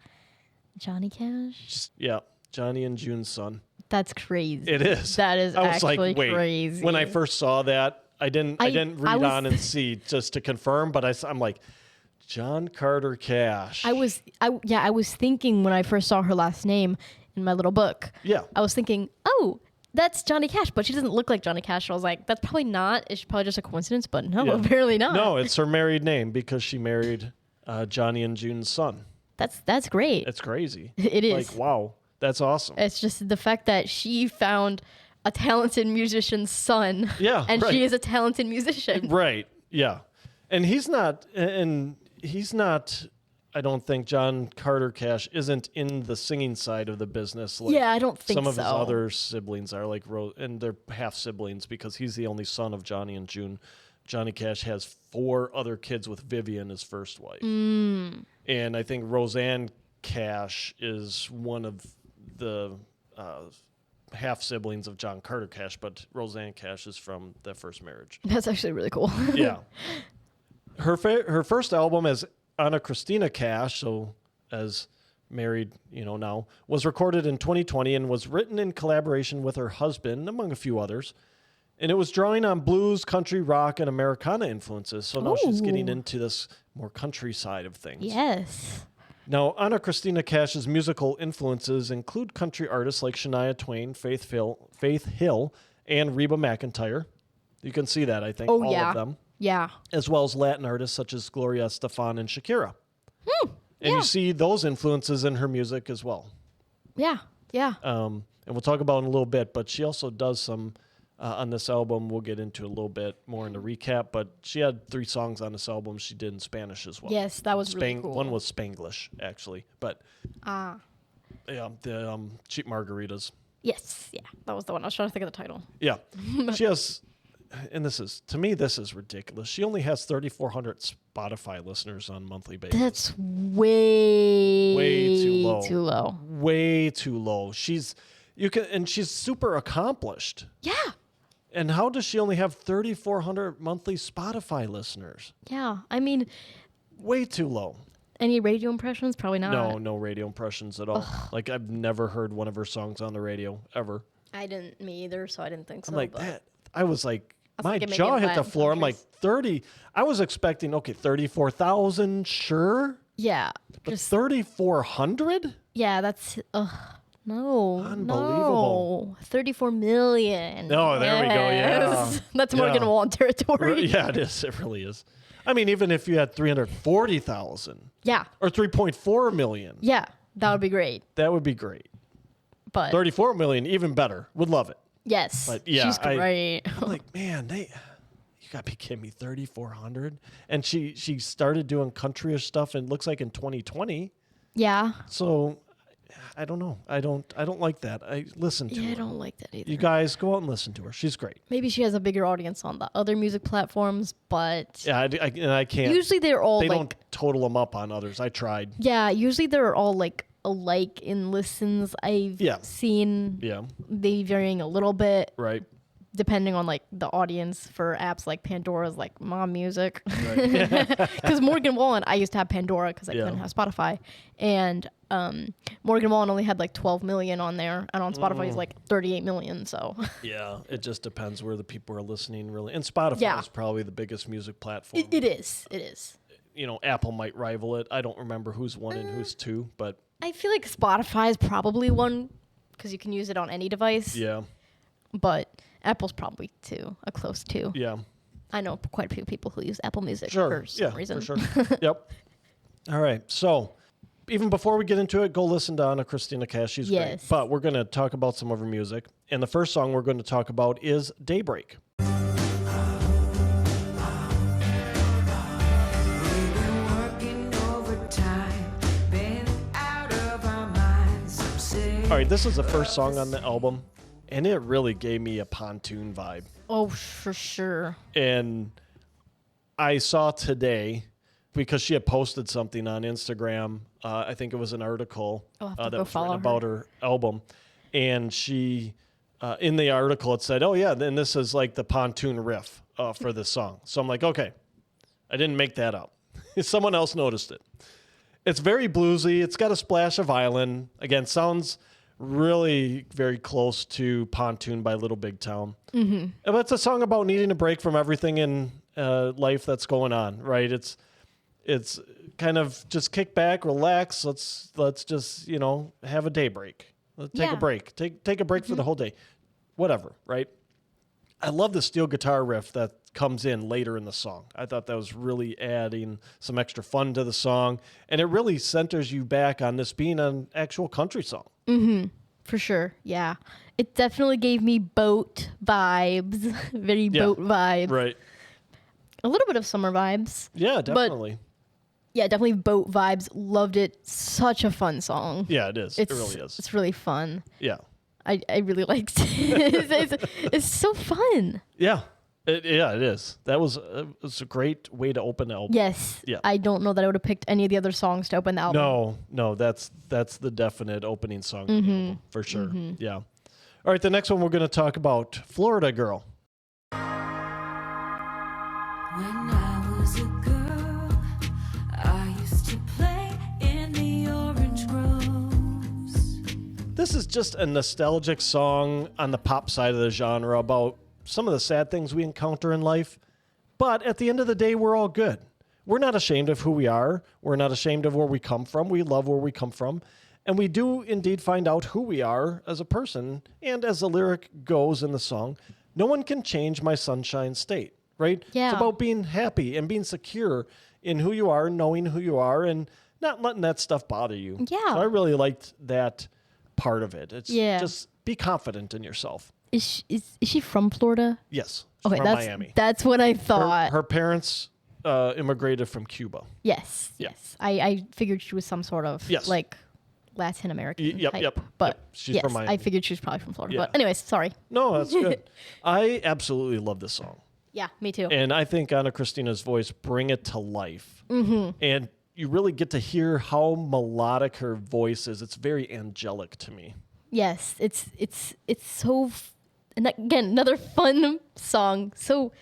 Johnny Cash. Yeah, Johnny and June's son. That's crazy. It is. That is I was actually like, wait. crazy. When I first saw that, I didn't read on and see just to confirm, but I'm like, John Carter Cash. I was thinking when I first saw her last name in my little book. Yeah. I was thinking, oh, that's Johnny Cash, but she doesn't look like Johnny Cash. So I was like, that's probably not. It's probably just a coincidence, but no, apparently not. No, it's her married name because she married Johnny and June's son. That's great. It's crazy. It is. Like, wow, that's awesome. It's just the fact that she found a talented musician's son. Yeah, and right. she is a talented musician. Right. Yeah. And he's not. I don't think John Carter Cash isn't in the singing side of the business. Like I don't think some of so. his other siblings are, like and they're half siblings because he's the only son of Johnny and June. Johnny Cash has 4 other kids with Vivian, his first wife. And I think Roseanne Cash is one of the half siblings of John Carter Cash, but Roseanne Cash is from the first marriage. That's actually really cool. Yeah. Her first album as Anna Christina Cash, so as married, now, was recorded in 2020 and was written in collaboration with her husband, among a few others. And it was drawing on blues, country, rock, and Americana influences. So now she's getting into this more country side of things. Yes. Now, Anna Christina Cash's musical influences include country artists like Shania Twain, Faith Hill, and Reba McEntire. You can see that, I think, all of them. Yeah. As well as Latin artists such as Gloria Estefan and Shakira. And you see those influences in her music as well. Yeah. Yeah. And we'll talk about it in a little bit, but she also does some on this album. We'll get into a little bit more in the recap, but she had 3 songs on this album she did in Spanish as well. Yes, that was really cool. One was Spanglish, actually, but yeah, the Cheap Margaritas. Yes, yeah, that was the one. I was trying to think of the title. Yeah, she has, and to me, this is ridiculous. She only has 3,400 Spotify listeners on a monthly basis. That's way too low. Too low. Way too low. She's super accomplished. Yeah. And how does she only have 3,400 monthly Spotify listeners? Yeah, I mean, way too low. Any radio impressions? Probably not. No radio impressions at all. Like, I've never heard one of her songs on the radio, ever. I didn't, me either, so I didn't think so. I'm like, that. I was like, my jaw hit the floor. I'm like, 30. I was expecting, 34,000, sure. Yeah. But 3,400? Yeah, that's, no. Unbelievable. No. 34 million. Oh, there we go, yeah. That's Morgan Wallen territory. Yeah, it is. It really is. I mean, even if you had 340,000. Yeah. Or 3.4 million. Yeah, that would be great. That would be great. But 34 million, even better. Would love it. Yes. But yeah, she's great. I'm like, man, you gotta be kidding me, 3,400. And she started doing countryish stuff, and it looks like in 2020. Yeah. So I don't know. I don't like that. I listen to her. I don't like that either. You guys go out and listen to her. She's great. Maybe she has a bigger audience on the other music platforms, but yeah, I can't. Usually they don't total them up on others. I tried. Yeah, usually they're all like alike in listens. I've seen they varying a little bit. Right. Depending on like the audience for apps like Pandora's like mom music. Because Morgan Wallen, I used to have Pandora because I couldn't have Spotify. And Morgan Wallen only had like 12 million on there. And on Spotify he's like 38 million. So yeah, it just depends where the people are listening really. And Spotify is probably the biggest music platform. It is. Apple might rival it. I don't remember who's 1 and who's 2, but I feel like Spotify is probably 1 because you can use it on any device. Yeah. But Apple's probably 2, a close 2. Yeah. I know quite a few people who use Apple Music for some reason. For sure. Yep. All right. So even before we get into it, go listen to Anna Christina Cash. She's great. But we're going to talk about some of her music. And the first song we're going to talk about is Daybreak. All right, this is the first song on the album, and it really gave me a pontoon vibe. Oh, for sure. And I saw today, because she had posted something on Instagram, I think it was an article that was written about her album, and she, in the article, it said, oh yeah, then this is like the pontoon riff for this song. So I'm like, okay, I didn't make that up. Someone else noticed it. It's very bluesy. It's got a splash of violin. Again, sounds really very close to Pontoon by Little Big Town. Mm-hmm. But it's a song about needing a break from everything in life that's going on, right? It's kind of just kick back, relax. Let's just, have a day break. Let's take a break. Take a break for the whole day. Whatever, right? I love the steel guitar riff that comes in later in the song. I thought that was really adding some extra fun to the song, and it really centers you back on this being an actual country song. Mm-hmm. For sure, yeah. It definitely gave me boat vibes, very boat vibes. Right. A little bit of summer vibes. Yeah, definitely. Yeah, definitely boat vibes. Loved it. Such a fun song. Yeah, it is. It really is. It's really fun. Yeah. I really liked it. It's so fun. Yeah. It is. That was a great way to open the album. Yes. Yeah. I don't know that I would have picked any of the other songs to open the album. No, that's the definite opening song of the album, for sure. Mm-hmm. Yeah. All right, the next one we're going to talk about, Florida Girl. When I was a girl, I used to play in the orange groves. This is just a nostalgic song on the pop side of the genre about some of the sad things we encounter in life. But at the end of the day, we're all good. We're not ashamed of who we are. We're not ashamed of where we come from. We love where we come from. And we do indeed find out who we are as a person. And as the lyric goes in the song, no one can change my sunshine state, right? Yeah. It's about being happy and being secure in who you are, knowing who you are, and not letting that stuff bother you. Yeah. So I really liked that part of it. It's just be confident in yourself. Is she from Florida? Yes. Okay, from Miami. That's what I thought. Her parents immigrated from Cuba. Yes. Yeah. Yes. I figured she was some sort of like Latin American type. But she's from Miami. I figured she was probably from Florida. Yeah. But anyways, sorry. No, that's good. I absolutely love this song. Yeah, me too. And I think Anna Christina's voice bring it to life. Mm-hmm. And you really get to hear how melodic her voice is. It's very angelic to me. Yes, it's so. And again, another fun song. So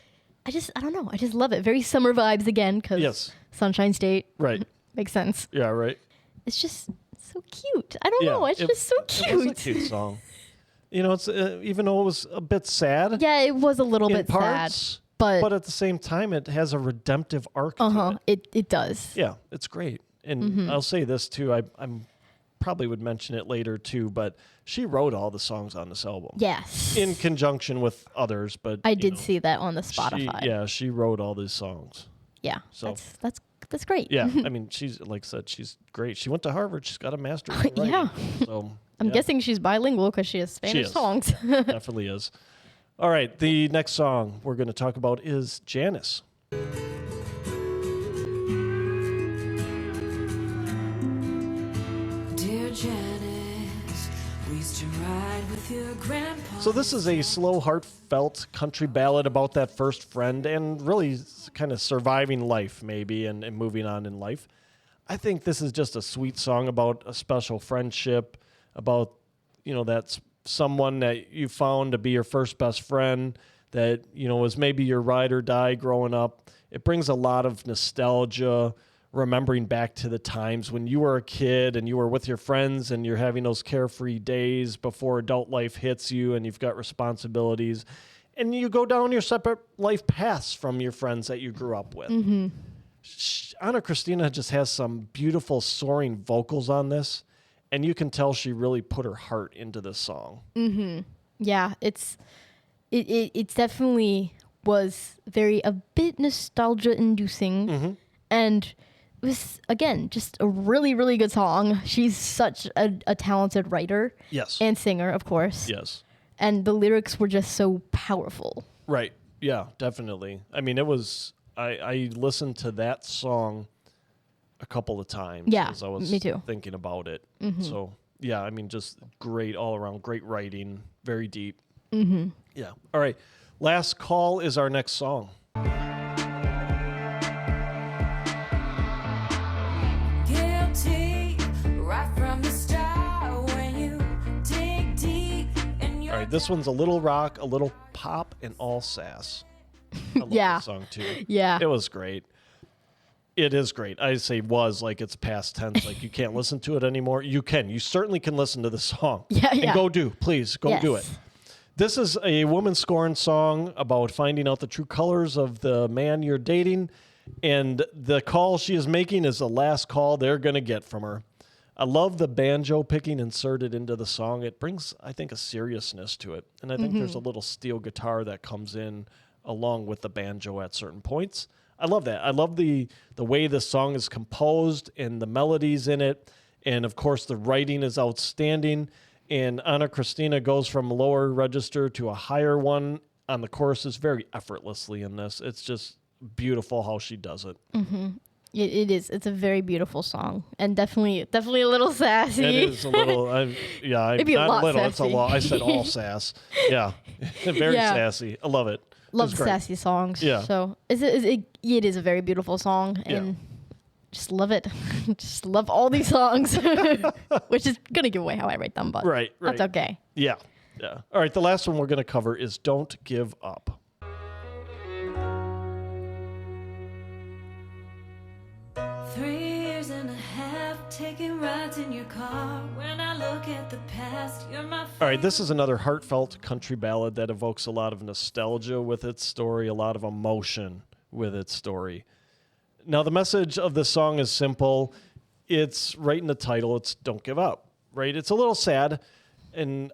I don't know. I just love it. Very summer vibes again because Sunshine State. Right. Makes sense. Yeah, right. It's just so cute. I don't know. It's just so cute. It was a cute song. It's even though it was a bit sad. Yeah, it was a little bit parts, sad. But at the same time, it has a redemptive arc to it. It does. Yeah, it's great. And I'll say this too. I'm probably would mention it later too, but she wrote all the songs on this album. Yes. In conjunction with others, but I did see that on the Spotify. She wrote all these songs. Yeah. So that's great. Yeah. I mean, she's like I said, she's great. She went to Harvard. She's got a master's in writing. Yeah. So I'm guessing she's bilingual because she has Spanish songs. Definitely is. All right. The next song we're going to talk about is Janice. Janice, we used to ride with your grandpa. So this is a slow, heartfelt country ballad about that first friend and really kind of surviving life maybe and moving on in life. I think this is just a sweet song about a special friendship, about, that's someone that you found to be your first best friend that, was maybe your ride or die growing up. It brings a lot of nostalgia, remembering back to the times when you were a kid and you were with your friends and you're having those carefree days before adult life hits you and you've got responsibilities and you go down your separate life paths from your friends that you grew up with. Mm-hmm. Anna Cristina just has some beautiful soaring vocals on this, and you can tell she really put her heart into this song. Mm-hmm. Yeah, it definitely was a bit nostalgia inducing, and it was, again, just a really, really good song. She's such a talented writer. Yes. And singer, of course. Yes. And the lyrics were just so powerful. Right. Yeah, definitely. I mean, it was, I listened to that song a couple of times. Yeah, as I was me too. thinking about it. Mm-hmm. So, Yeah, I mean, just great all around. Great writing. Very deep. Mm-hmm. Yeah. All right. Last Call is our next song. Guilty, right from the start when you dig deep in your All right, this one's a little rock, a little pop, and all sass. I love this song too. Yeah. It was great. It is great. I say was like it's past tense. Like you can't listen to it anymore. You can. You certainly can listen to the song. Yeah. And go do. Please, go Yes. do it. This is a woman scorn song about finding out the true colors of the man you're dating. And the call she is making is the last call they're going to get from her. I love the banjo picking inserted into the song. It brings, I think, a seriousness to it. And I think there's a little steel guitar that comes in along with the banjo at certain points. I love that. I love the way this song is composed and the melodies in it. And, of course, the writing is outstanding. And Anna Cristina goes from a lower register to a higher one on the choruses very effortlessly in this. It's just beautiful how she does it. Mm-hmm. It is. It's a very beautiful song, and definitely a little sassy. It is a little, Maybe a lot little. It's a sassy. lot. I said all sass. Yeah, very sassy. I love it. Love It's great. sassy songs. Yeah. So it is a very beautiful song, and just love it. Just love all these songs, which is gonna give away how I rate them, but Right. that's okay. Yeah. All right, the last one we're going to cover is Don't Give Up. 3 years and a half, taking rides in your car. When I look at the past, you're my All right, this is another heartfelt country ballad that evokes a lot of nostalgia with its story, a lot of emotion with its story. Now, the message of this song is simple. It's right in the title. It's Don't Give Up, right? It's a little sad. And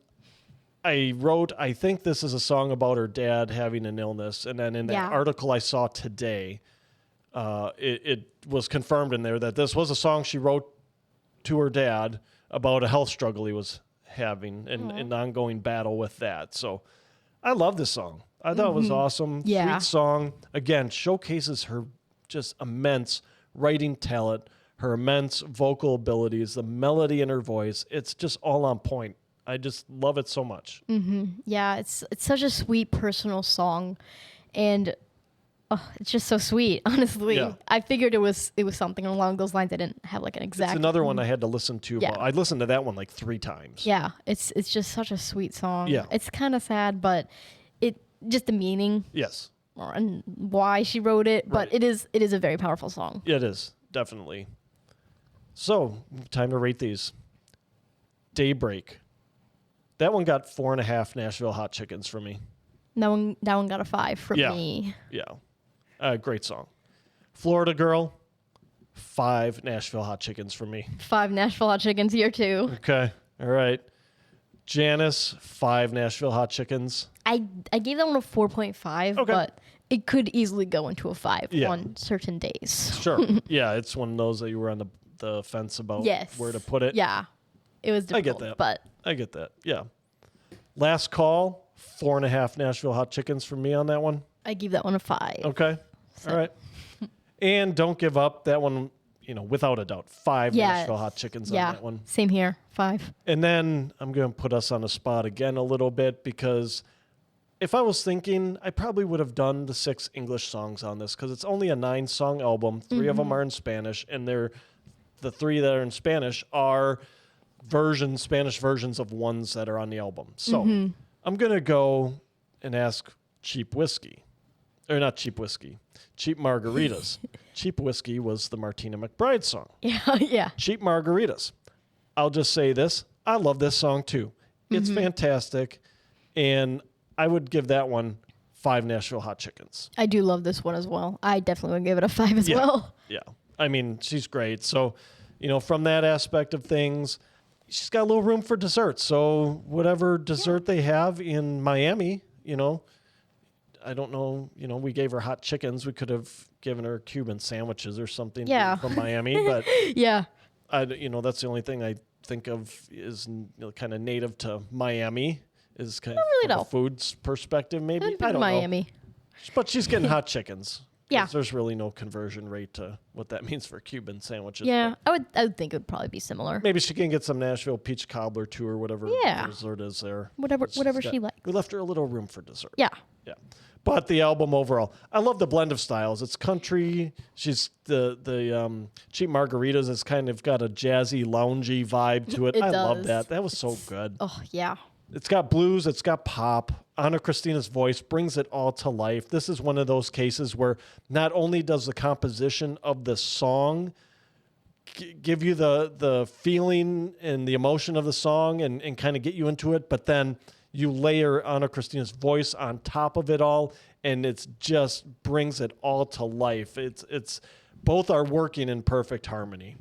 I think this is a song about her dad having an illness. And then in that article I saw today, it was confirmed in there that this was a song she wrote to her dad about a health struggle he was having and an ongoing battle with that. So I love this song. I thought it was awesome. Yeah. Sweet song. Again, showcases her just immense writing talent, her immense vocal abilities, the melody in her voice. It's just all on point. I just love it so much. Yeah, it's such a sweet personal song, and it's just so sweet. Honestly, Yeah. I figured it was something along those lines. I didn't have like an exact. It's another one I had to listen to. Yeah. I listened to that one like 3 times. Yeah, it's just such a sweet song. Yeah. It's kind of sad, but it just the meaning Yes, and why she wrote it. But Right. it is a very powerful song. it is, definitely. So, time to rate these. Daybreak. That one got 4.5 Nashville hot chickens from me. That one got a 5 from Yeah. me. Yeah. Great song. Florida Girl, 5 Nashville hot chickens from me. 5 Nashville hot chickens here too. Okay. All right. Janice, 5 Nashville hot chickens. I gave that one a 4.5, Okay. but it could easily go into a 5 Yeah. on certain days. Sure. Yeah, it's one of those that you were on the fence about Yes. where to put it. Yeah. It was I difficult. get that. But I get that. Yeah. Last Call, 4.5 Nashville hot chickens from me on that one. I give that one a 5. Okay. All right. And Don't Give Up, that one, without a doubt, 5 Nashville hot chickens on that one. Same here. 5. And then I'm going to put us on the spot again a little bit because if I was thinking, I probably would have done the 6 English songs on this because it's only a 9-song album. 3 of them are in Spanish, and the 3 that are in Spanish are Spanish versions of ones that are on the album. So I'm going to go and ask Cheap Whiskey. Or not Cheap Whiskey. Cheap Margaritas. Cheap Whiskey was the Martina McBride song. Yeah. Cheap Margaritas. I'll just say this. I love this song too. It's fantastic. And I would give that one 5 Nashville hot chickens. I do love this one as well. I definitely would give it a 5 as well. Yeah. I mean, she's great. So, from that aspect of things, she's got a little room for dessert. So whatever dessert they have in Miami, I don't know, we gave her hot chickens. We could have given her Cuban sandwiches or something from Miami. But, Yeah. that's the only thing I think of is kind of native to Miami is kind really of from know. a food's perspective, maybe. I've been I to don't Miami. know. But she's getting hot chickens. Yeah. There's really no conversion rate to what that means for Cuban sandwiches. Yeah, I would think it would probably be similar. Maybe she can get some Nashville peach cobbler too, or whatever dessert is there. Whatever she likes. We left her a little room for dessert. Yeah. Yeah. But the album overall, I love the blend of styles. It's country. She's the Cheap Margaritas has kind of got a jazzy, loungy vibe to it. I love that. That was so good. Oh, yeah. It's got blues. It's got pop. Anna Christina's voice brings it all to life. This is one of those cases where not only does the composition of the song give you the feeling and the emotion of the song and kind of get you into it, but then you layer Anna Christina's voice on top of it all, and it's just brings it all to life. It's both are working in perfect harmony.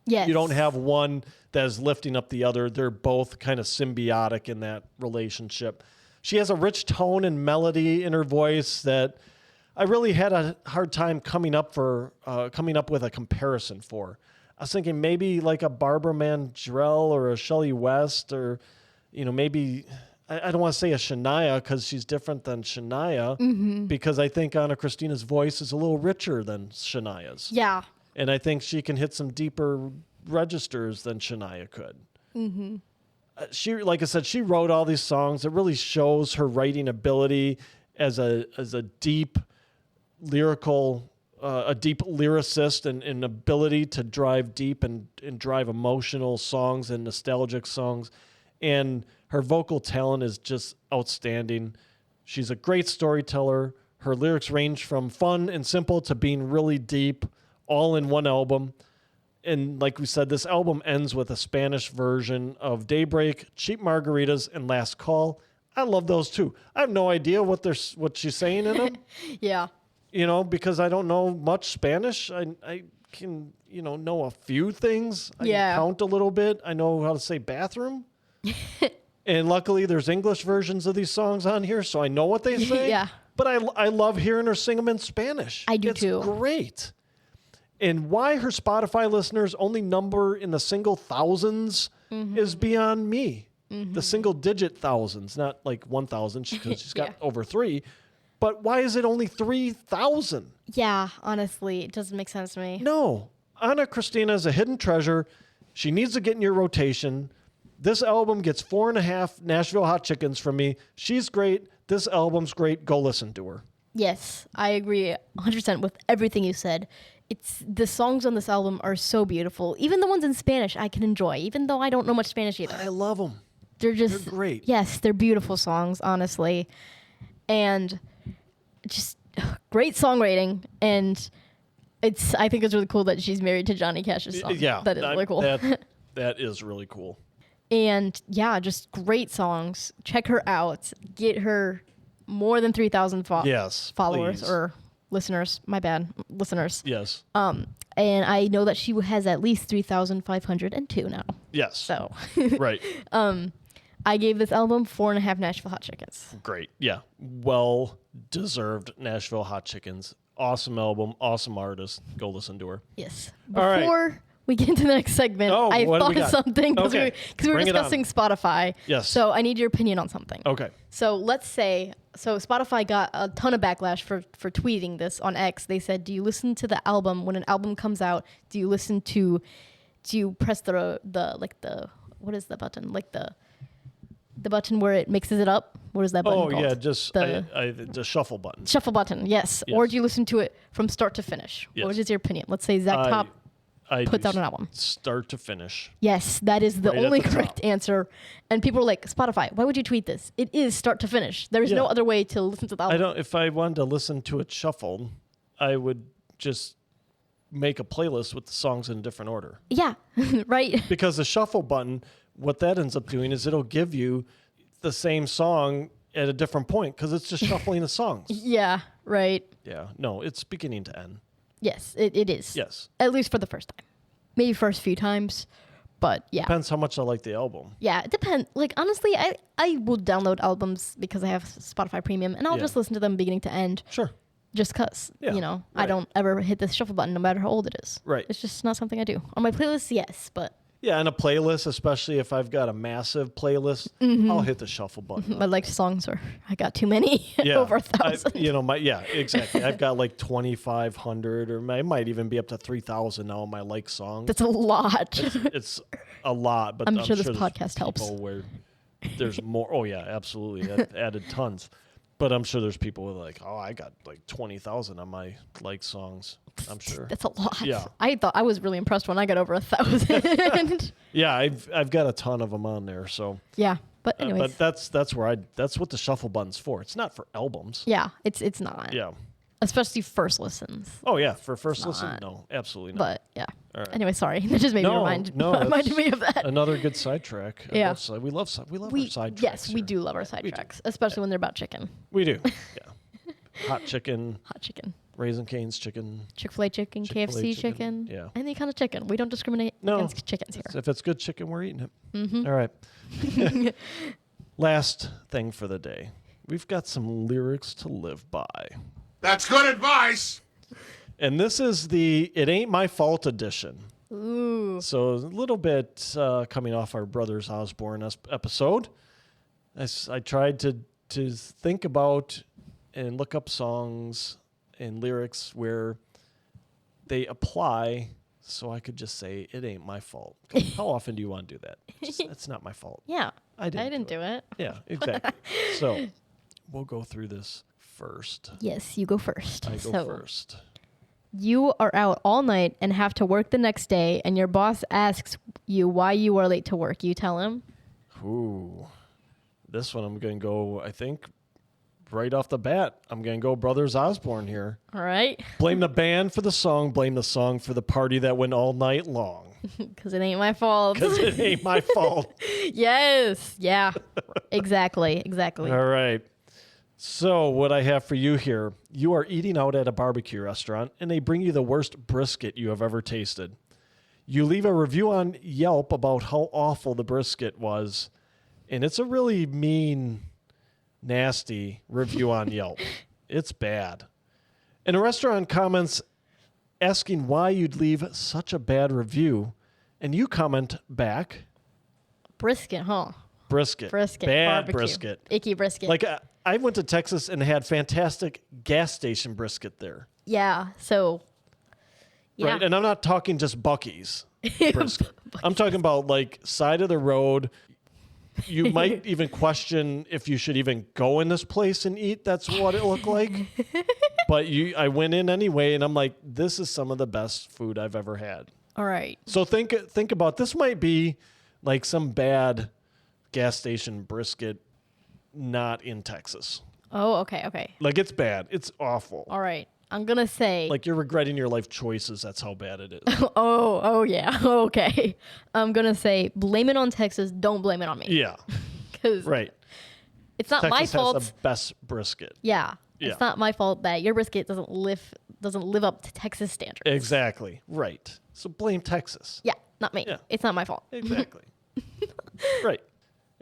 Yes. You don't have one that is lifting up the other. They're both kind of symbiotic in that relationship. She has a rich tone and melody in her voice that I really had a hard time coming up with a comparison for. I was thinking maybe like a Barbara Mandrell or a Shelley West, or maybe I don't want to say a Shania because she's different than Shania, because I think Anna Christina's voice is a little richer than Shania's. Yeah. And I think she can hit some deeper registers than Shania could. Mm-hmm. She, like I said, she wrote all these songs. It really shows her writing ability as a deep lyrical, a deep lyricist and ability to drive deep and drive emotional songs and nostalgic songs. And her vocal talent is just outstanding. She's a great storyteller. Her lyrics range from fun and simple to being really deep, all in one album. And like we said, this album ends with a Spanish version of Daybreak, Cheap Margaritas, and Last Call. I love those too. I have no idea what she's saying in them. Yeah. Because I don't know much Spanish. I can, know a few things. I can count a little bit. I know how to say bathroom. And luckily there's English versions of these songs on here, so I know what they say. Yeah. But I love hearing her sing them in Spanish. I do too. It's great. And why her Spotify listeners only number in the single thousands is beyond me. Mm-hmm. The single digit thousands, not like 1,000 because she's got over 3. But why is it only 3,000? Yeah, honestly, it doesn't make sense to me. No. Anna Christina is a hidden treasure. She needs to get in your rotation. This album gets 4.5 Nashville Hot Chickens from me. She's great. This album's great. Go listen to her. Yes, I agree 100% with everything you said. The songs on this album are so beautiful. Even the ones in Spanish I can enjoy, even though I don't know much Spanish either. I love them. They're great. Yes, they're beautiful songs, honestly. And just great songwriting. And I think it's really cool that she's married to Johnny Cash's son. Yeah. That is really cool. That is really cool. And yeah, just great songs. Check her out. Get her more than 3,000 followers please. Or listeners. My bad. Listeners. Yes. And I know that she has at least 3,502 now. Yes. So. Right. I gave this album 4.5 Nashville Hot Chickens. Great. Yeah. Well-deserved Nashville Hot Chickens. Awesome album. Awesome artist. Go listen to her. Yes. All right. Before we get into the next segment, I thought of something because we were discussing Spotify. Yes. So I need your opinion on something. Okay. So let's say, Spotify got a ton of backlash for tweeting this on X. They said, do you listen to the album when an album comes out? Do you press what is the button? Like the button where it mixes it up? What is that button called? Oh, yeah, just the shuffle button. Shuffle button, yes. Or do you listen to it from start to finish? Yes. What is your opinion? Let's say Zach Top puts out an album. Start to finish. Yes, that is the only correct answer. And people are like, Spotify, why would you tweet this? It is start to finish. There is no other way to listen to the album. If I wanted to listen to it shuffled, I would just make a playlist with the songs in a different order. Yeah, right. Because the shuffle button, what that ends up doing is it'll give you the same song at a different point because it's just shuffling the songs. Yeah, right. Yeah, no, it's beginning to end. Yes, it is. Yes. At least for the first time. Maybe first few times, but yeah. Depends how much I like the album. Yeah, it depends. Like, honestly, I will download albums because I have Spotify Premium, and I'll just listen to them beginning to end. Sure. Just because, I don't ever hit the shuffle button no matter how old it is. Right. It's just not something I do. On my playlist, yes, but Yeah, and a playlist, especially if I've got a massive playlist, I'll hit the shuffle button. My liked songs I got too many, over 1,000. Exactly. I've got like 2,500, or I might even be up to 3,000 now on my like songs. That's a lot. It's a lot, but I'm sure this podcast helps. Where there's more. Oh yeah, absolutely. That added tons. But I'm sure there's people with like, I got like 20,000 on my like songs. I'm sure That's a lot. Yeah. I was really impressed when I got over 1,000. Yeah, I've got a ton of them on there. So yeah, but anyways. but that's what the shuffle button's for. It's not for albums. Yeah, it's not. Yeah. Especially first listens. Oh yeah, for first listen, no, absolutely not. But yeah. All right. Anyway, sorry. That just made me reminded me of that. Another good sidetrack. Yeah. We love our sidetracks. Yes, we do love our sidetracks, especially when they're about chicken. We do. Yeah. Hot chicken. Raisin Cane's chicken. Chick-fil-A chicken, KFC chicken. Yeah. Any kind of chicken. We don't discriminate against chickens here. If it's good chicken, we're eating it. All right. Last thing for the day. We've got some lyrics to live by. That's good advice. And this is the It Ain't My Fault edition. Ooh. So a little bit coming off our Brothers Osborne episode. I tried to think about and look up songs and lyrics where they apply so I could just say, it ain't my fault. How often do you want to do that? It's not my fault. Yeah. I didn't do it. Yeah, exactly. So we'll go through this first. Yes, you go first. I go first. You are out all night and have to work the next day, and your boss asks you why you are late to work. You tell him? Ooh. This one I'm going to go, I think, right off the bat. I'm going to go Brothers Osborne here. All right. Blame the band for the song. Blame the song for the party that went all night long. Because it ain't my fault. Because it ain't my fault. Yes. Yeah. Exactly. All right. So what I have for you here, you are eating out at a barbecue restaurant and they bring you the worst brisket you have ever tasted. You leave a review on Yelp about how awful the brisket was, and it's a really mean, nasty review on Yelp. It's bad. And a restaurant comments asking why you'd leave such a bad review, and you comment back, brisket, huh? Brisket. Bad barbecue. Brisket. Icky brisket. Like, I went to Texas and had fantastic gas station brisket there. Yeah, so... Yeah. Right, and I'm not talking just Buc-ee's brisket. I'm talking about, like, side of the road. You might even question if you should even go in this place and eat. That's what it looked like. But I went in anyway, and I'm like, this is some of the best food I've ever had. All right. So think about, this might be like some bad gas station brisket not in Texas. Oh, okay. Like, it's bad. It's awful. All right. I'm going to say... Like, you're regretting your life choices. That's how bad it is. Oh, yeah. Okay. I'm going to say, blame it on Texas. Don't blame it on me. Yeah. Right. It's not Texas my fault. Has the best brisket. Yeah. It's not my fault that your brisket doesn't live up to Texas standards. Exactly. Right. So blame Texas. Yeah, not me. Yeah. It's not my fault. Exactly. Right.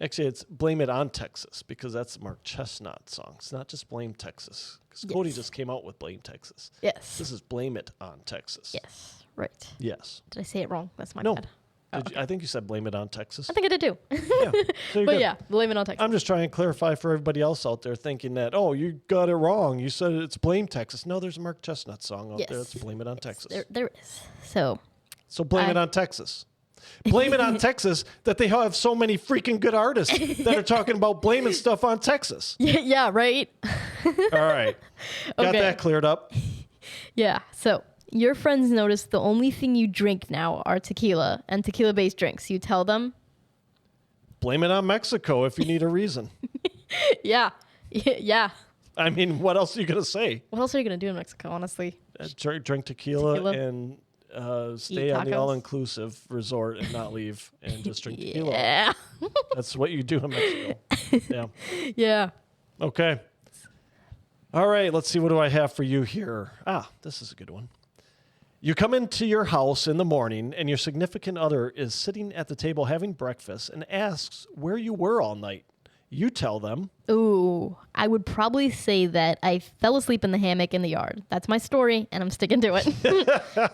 Actually, it's Blame It on Texas, because that's the Mark Chestnut song. It's not just Blame Texas, because Cody just came out with Blame Texas. Yes. This is Blame It on Texas. Yes. Right. Yes. Did I say it wrong? That's my No. bad. I think you said Blame It on Texas. I think I did too. Yeah. So But yeah, blame it on Texas. I'm just trying to clarify for everybody else out there thinking that, oh, you got it wrong. You said it's Blame Texas. No, there's a Mark Chestnut song out there that's Blame It on Texas. There is. So blame it on Texas. Blame it on Texas that they have so many freaking good artists that are talking about blaming stuff on Texas. Yeah, right. All right. Got that cleared up. Yeah. So your friends notice the only thing you drink now are tequila and tequila-based drinks. You tell them? Blame it on Mexico if you need a reason. Yeah. Yeah. I mean, what else are you going to say? What else are you going to do in Mexico, honestly? Drink tequila and stay on the all-inclusive resort and not leave and just drink tequila. Yeah. That's what you do in Mexico. Yeah. Yeah. Okay. All right. Let's see. What do I have for you here? This is a good one. You come into your house in the morning and your significant other is sitting at the table having breakfast and asks where you were all night. You tell them. Ooh, I would probably say that I fell asleep in the hammock in the yard. That's my story, and I'm sticking to it.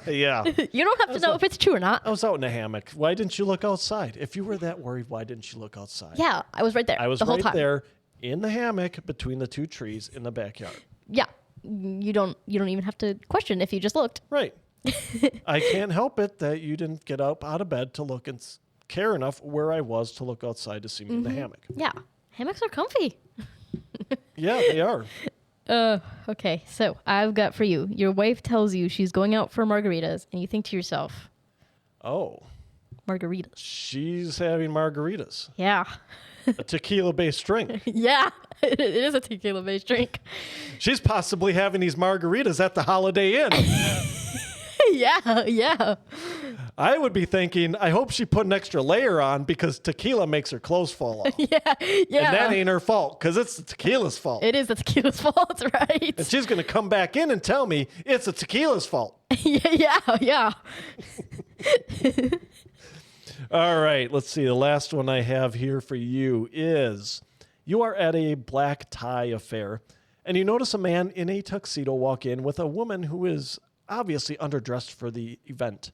Yeah. You don't have to know if it's true or not. I was out in a hammock. Why didn't you look outside? If you were that worried, why didn't you look outside? Yeah, I was right there. I was the whole right time. there in the hammock between the two trees in the backyard. Yeah, you don't even have to question if you just looked. Right. I can't help it that you didn't get up out of bed to look and care enough where I was to look outside to see me in the hammock. Yeah, hammocks are comfy. Yeah, they are. Okay, so I've got for you. Your wife tells you she's going out for margaritas, and you think to yourself, Oh, margaritas. she's having margaritas. Yeah. A tequila-based drink. Yeah, it is a tequila-based drink. She's possibly having these margaritas at the Holiday Inn. Yeah. I would be thinking, I hope she put an extra layer on because tequila makes her clothes fall off. Yeah. And that ain't her fault because it's the tequila's fault. It is the tequila's fault, right? And she's going to come back in and tell me it's the tequila's fault. Yeah. All right, let's see. The last one I have here for you is you are at a black tie affair and you notice a man in a tuxedo walk in with a woman who is obviously underdressed for the event.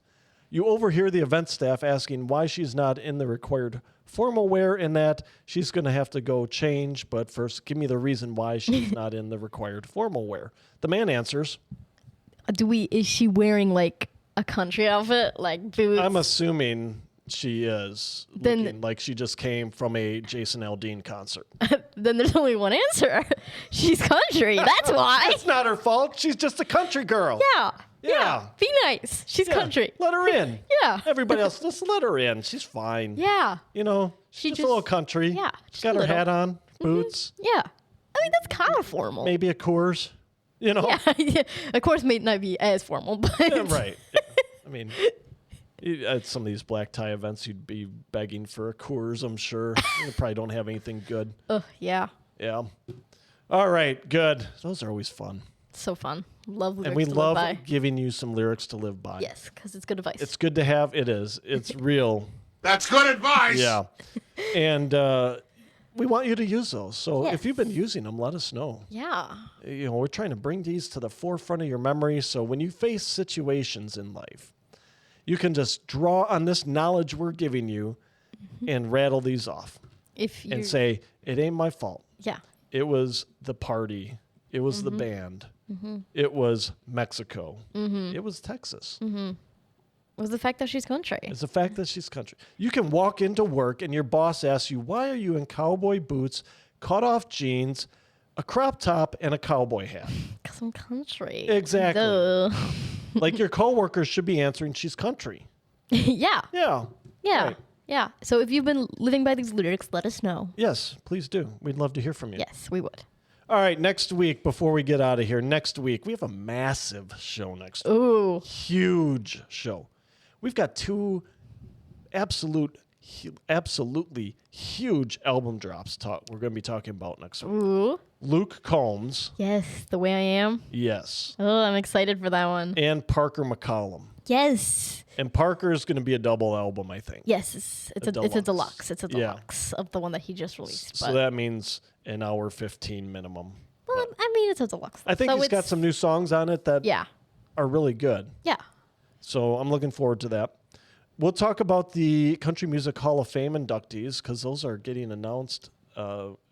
You overhear the event staff asking why she's not in the required formal wear and that she's going to have to go change, but first give me the reason why she's not in the required formal wear. The man answers, Is she wearing like a country outfit, like boots? I'm assuming she is Then- looking like she just came from a Jason Aldean concert. Then there's only one answer. She's country. That's why. It's not her fault. She's just a country girl. Yeah. Be nice. She's Yeah. country. Let her in. Yeah. Everybody else, just let her in. She's fine. Yeah. You know, She just a just- little country. yeah, She's just got a her little. hat on, boots, Yeah. I mean, that's kind of formal. maybe a Coors. You know? Yeah. Of course, may not be as formal, but. Yeah, right. Yeah. I mean, at some of these black tie events, you'd be begging for a Coors, I'm sure. You probably don't have anything good. Yeah. Yeah. All right, good. Those are always fun. So fun. Love lyrics And we to love live by. giving you some lyrics to live by. Yes, because it's good advice. It's good to have. It is. It's real. That's good advice. Yeah. And we want you to use those. So Yes. if you've been using them, let us know. Yeah. You know, we're trying to bring these to the forefront of your memory. So when you face situations in life, you can just draw on this knowledge we're giving you and rattle these off If you and say, it ain't my fault. yeah. It was the party. It was the band. It was Mexico. It was Texas. It was the fact that she's country. It's the fact that she's country. You can walk into work and your boss asks you, why are you in cowboy boots, cut-off jeans, a crop top, and a cowboy hat? Because I'm country. Exactly. Duh. Like your coworkers should be answering, she's country. Yeah. Yeah. Right. Yeah. So if you've been living by these lyrics, let us know. Yes, please do. We'd love to hear from you. Yes, we would. All right, next week, before we get out of here, next week, we have a massive show next week. Ooh. Huge show. We've got two absolutely huge album drops we're going to be talking about next week. Ooh. Luke Combs, Yes, The Way I Am. yes, Oh, I'm excited for that one. and Parker McCollum. Yes. And Parker is going to be a double album, I think. Yes, it's a deluxe. It's a Yeah. deluxe of the one that he just released. So But that means an hour 15 minimum. well, I mean, it's a deluxe. I think so he's got it's- some new songs on it that Yeah. are really good. Yeah. So I'm looking forward to that. We'll talk about the Country Music Hall of Fame inductees because those are getting announced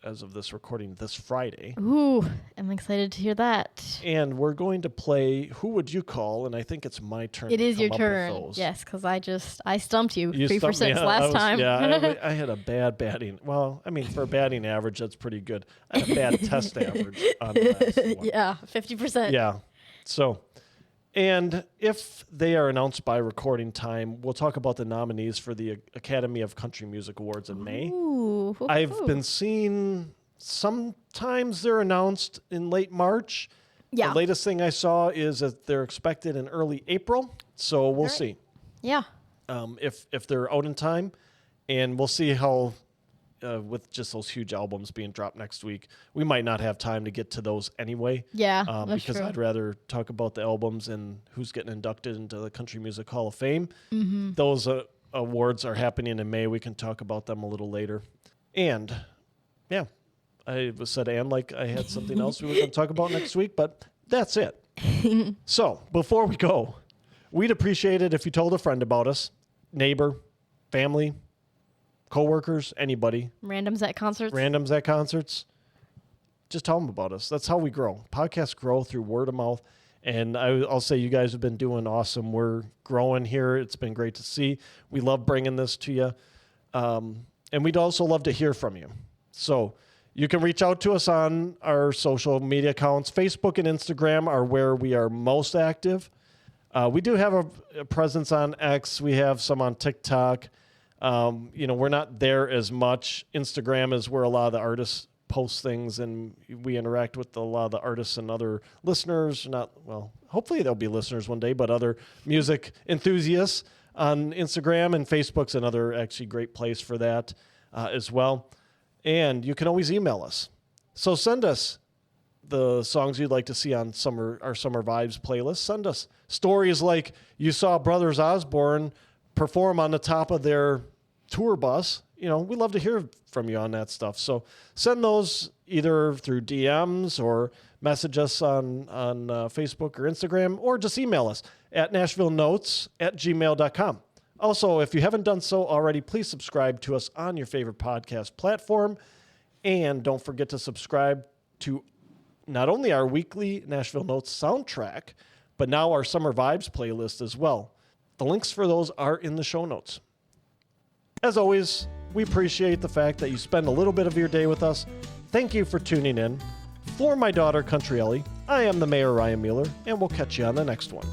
as of this recording this Friday. Ooh, I'm excited to hear that. And we're going to play Who Would You Call? And I think it's my turn. It to is your come up with turn. those. Yes, because I stumped you. You 3 for stumped me. 6 I last was- time. Yeah, I had a bad batting. Well, I mean, for a batting average, that's pretty good. I had a bad test average on the last one. Yeah, 50%. Yeah. So, and if they are announced by recording time, we'll talk about the nominees for the Academy of Country Music Awards in May. Ooh. I've been seeing sometimes they're announced in late March. Yeah. The latest thing I saw is that they're expected in early April. So we'll see Yeah. if they're out in time. And we'll see how, with just those huge albums being dropped next week, we might not have time to get to those anyway. Yeah, that's because true. I'd rather talk about the albums and who's getting inducted into the Country Music Hall of Fame. Mm-hmm. Those awards are happening in May. We can talk about them a little later. And yeah, I said and like I had something else we were going to talk about next week, but that's it. So before we go, we'd appreciate it if you told a friend about us, neighbor, family, coworkers, anybody. Randoms at concerts. Just tell them about us. That's how we grow. Podcasts grow through word of mouth. And I'll say you guys have been doing awesome. We're growing here. It's been great to see. We love bringing this to you. And we'd also love to hear from you. So you can reach out to us on our social media accounts. Facebook and Instagram are where we are most active. We do have a presence on X. We have some on TikTok. We're not there as much. Instagram is where a lot of the artists post things, and we interact with a lot of the artists and other listeners. Hopefully there'll be listeners one day, but other music enthusiasts on Instagram, and Facebook's another actually great place for that as well. And you can always email us. So send us the songs you'd like to see on our Summer Vibes playlist. Send us stories like you saw Brothers Osborne perform on the top of their tour bus. We'd love to hear from you on that stuff. So send those either through DMs or message us on Facebook or Instagram, or just email us at nashvillenotes@gmail.com. Also, if you haven't done so already, please subscribe to us on your favorite podcast platform. And don't forget to subscribe to not only our weekly Nashville Notes soundtrack, but now our Summer Vibes playlist as well. The links for those are in the show notes. As always, we appreciate the fact that you spend a little bit of your day with us. Thank you for tuning in. For my daughter, Country Ellie, I am the Mayor, Ryan Mueller, and we'll catch you on the next one.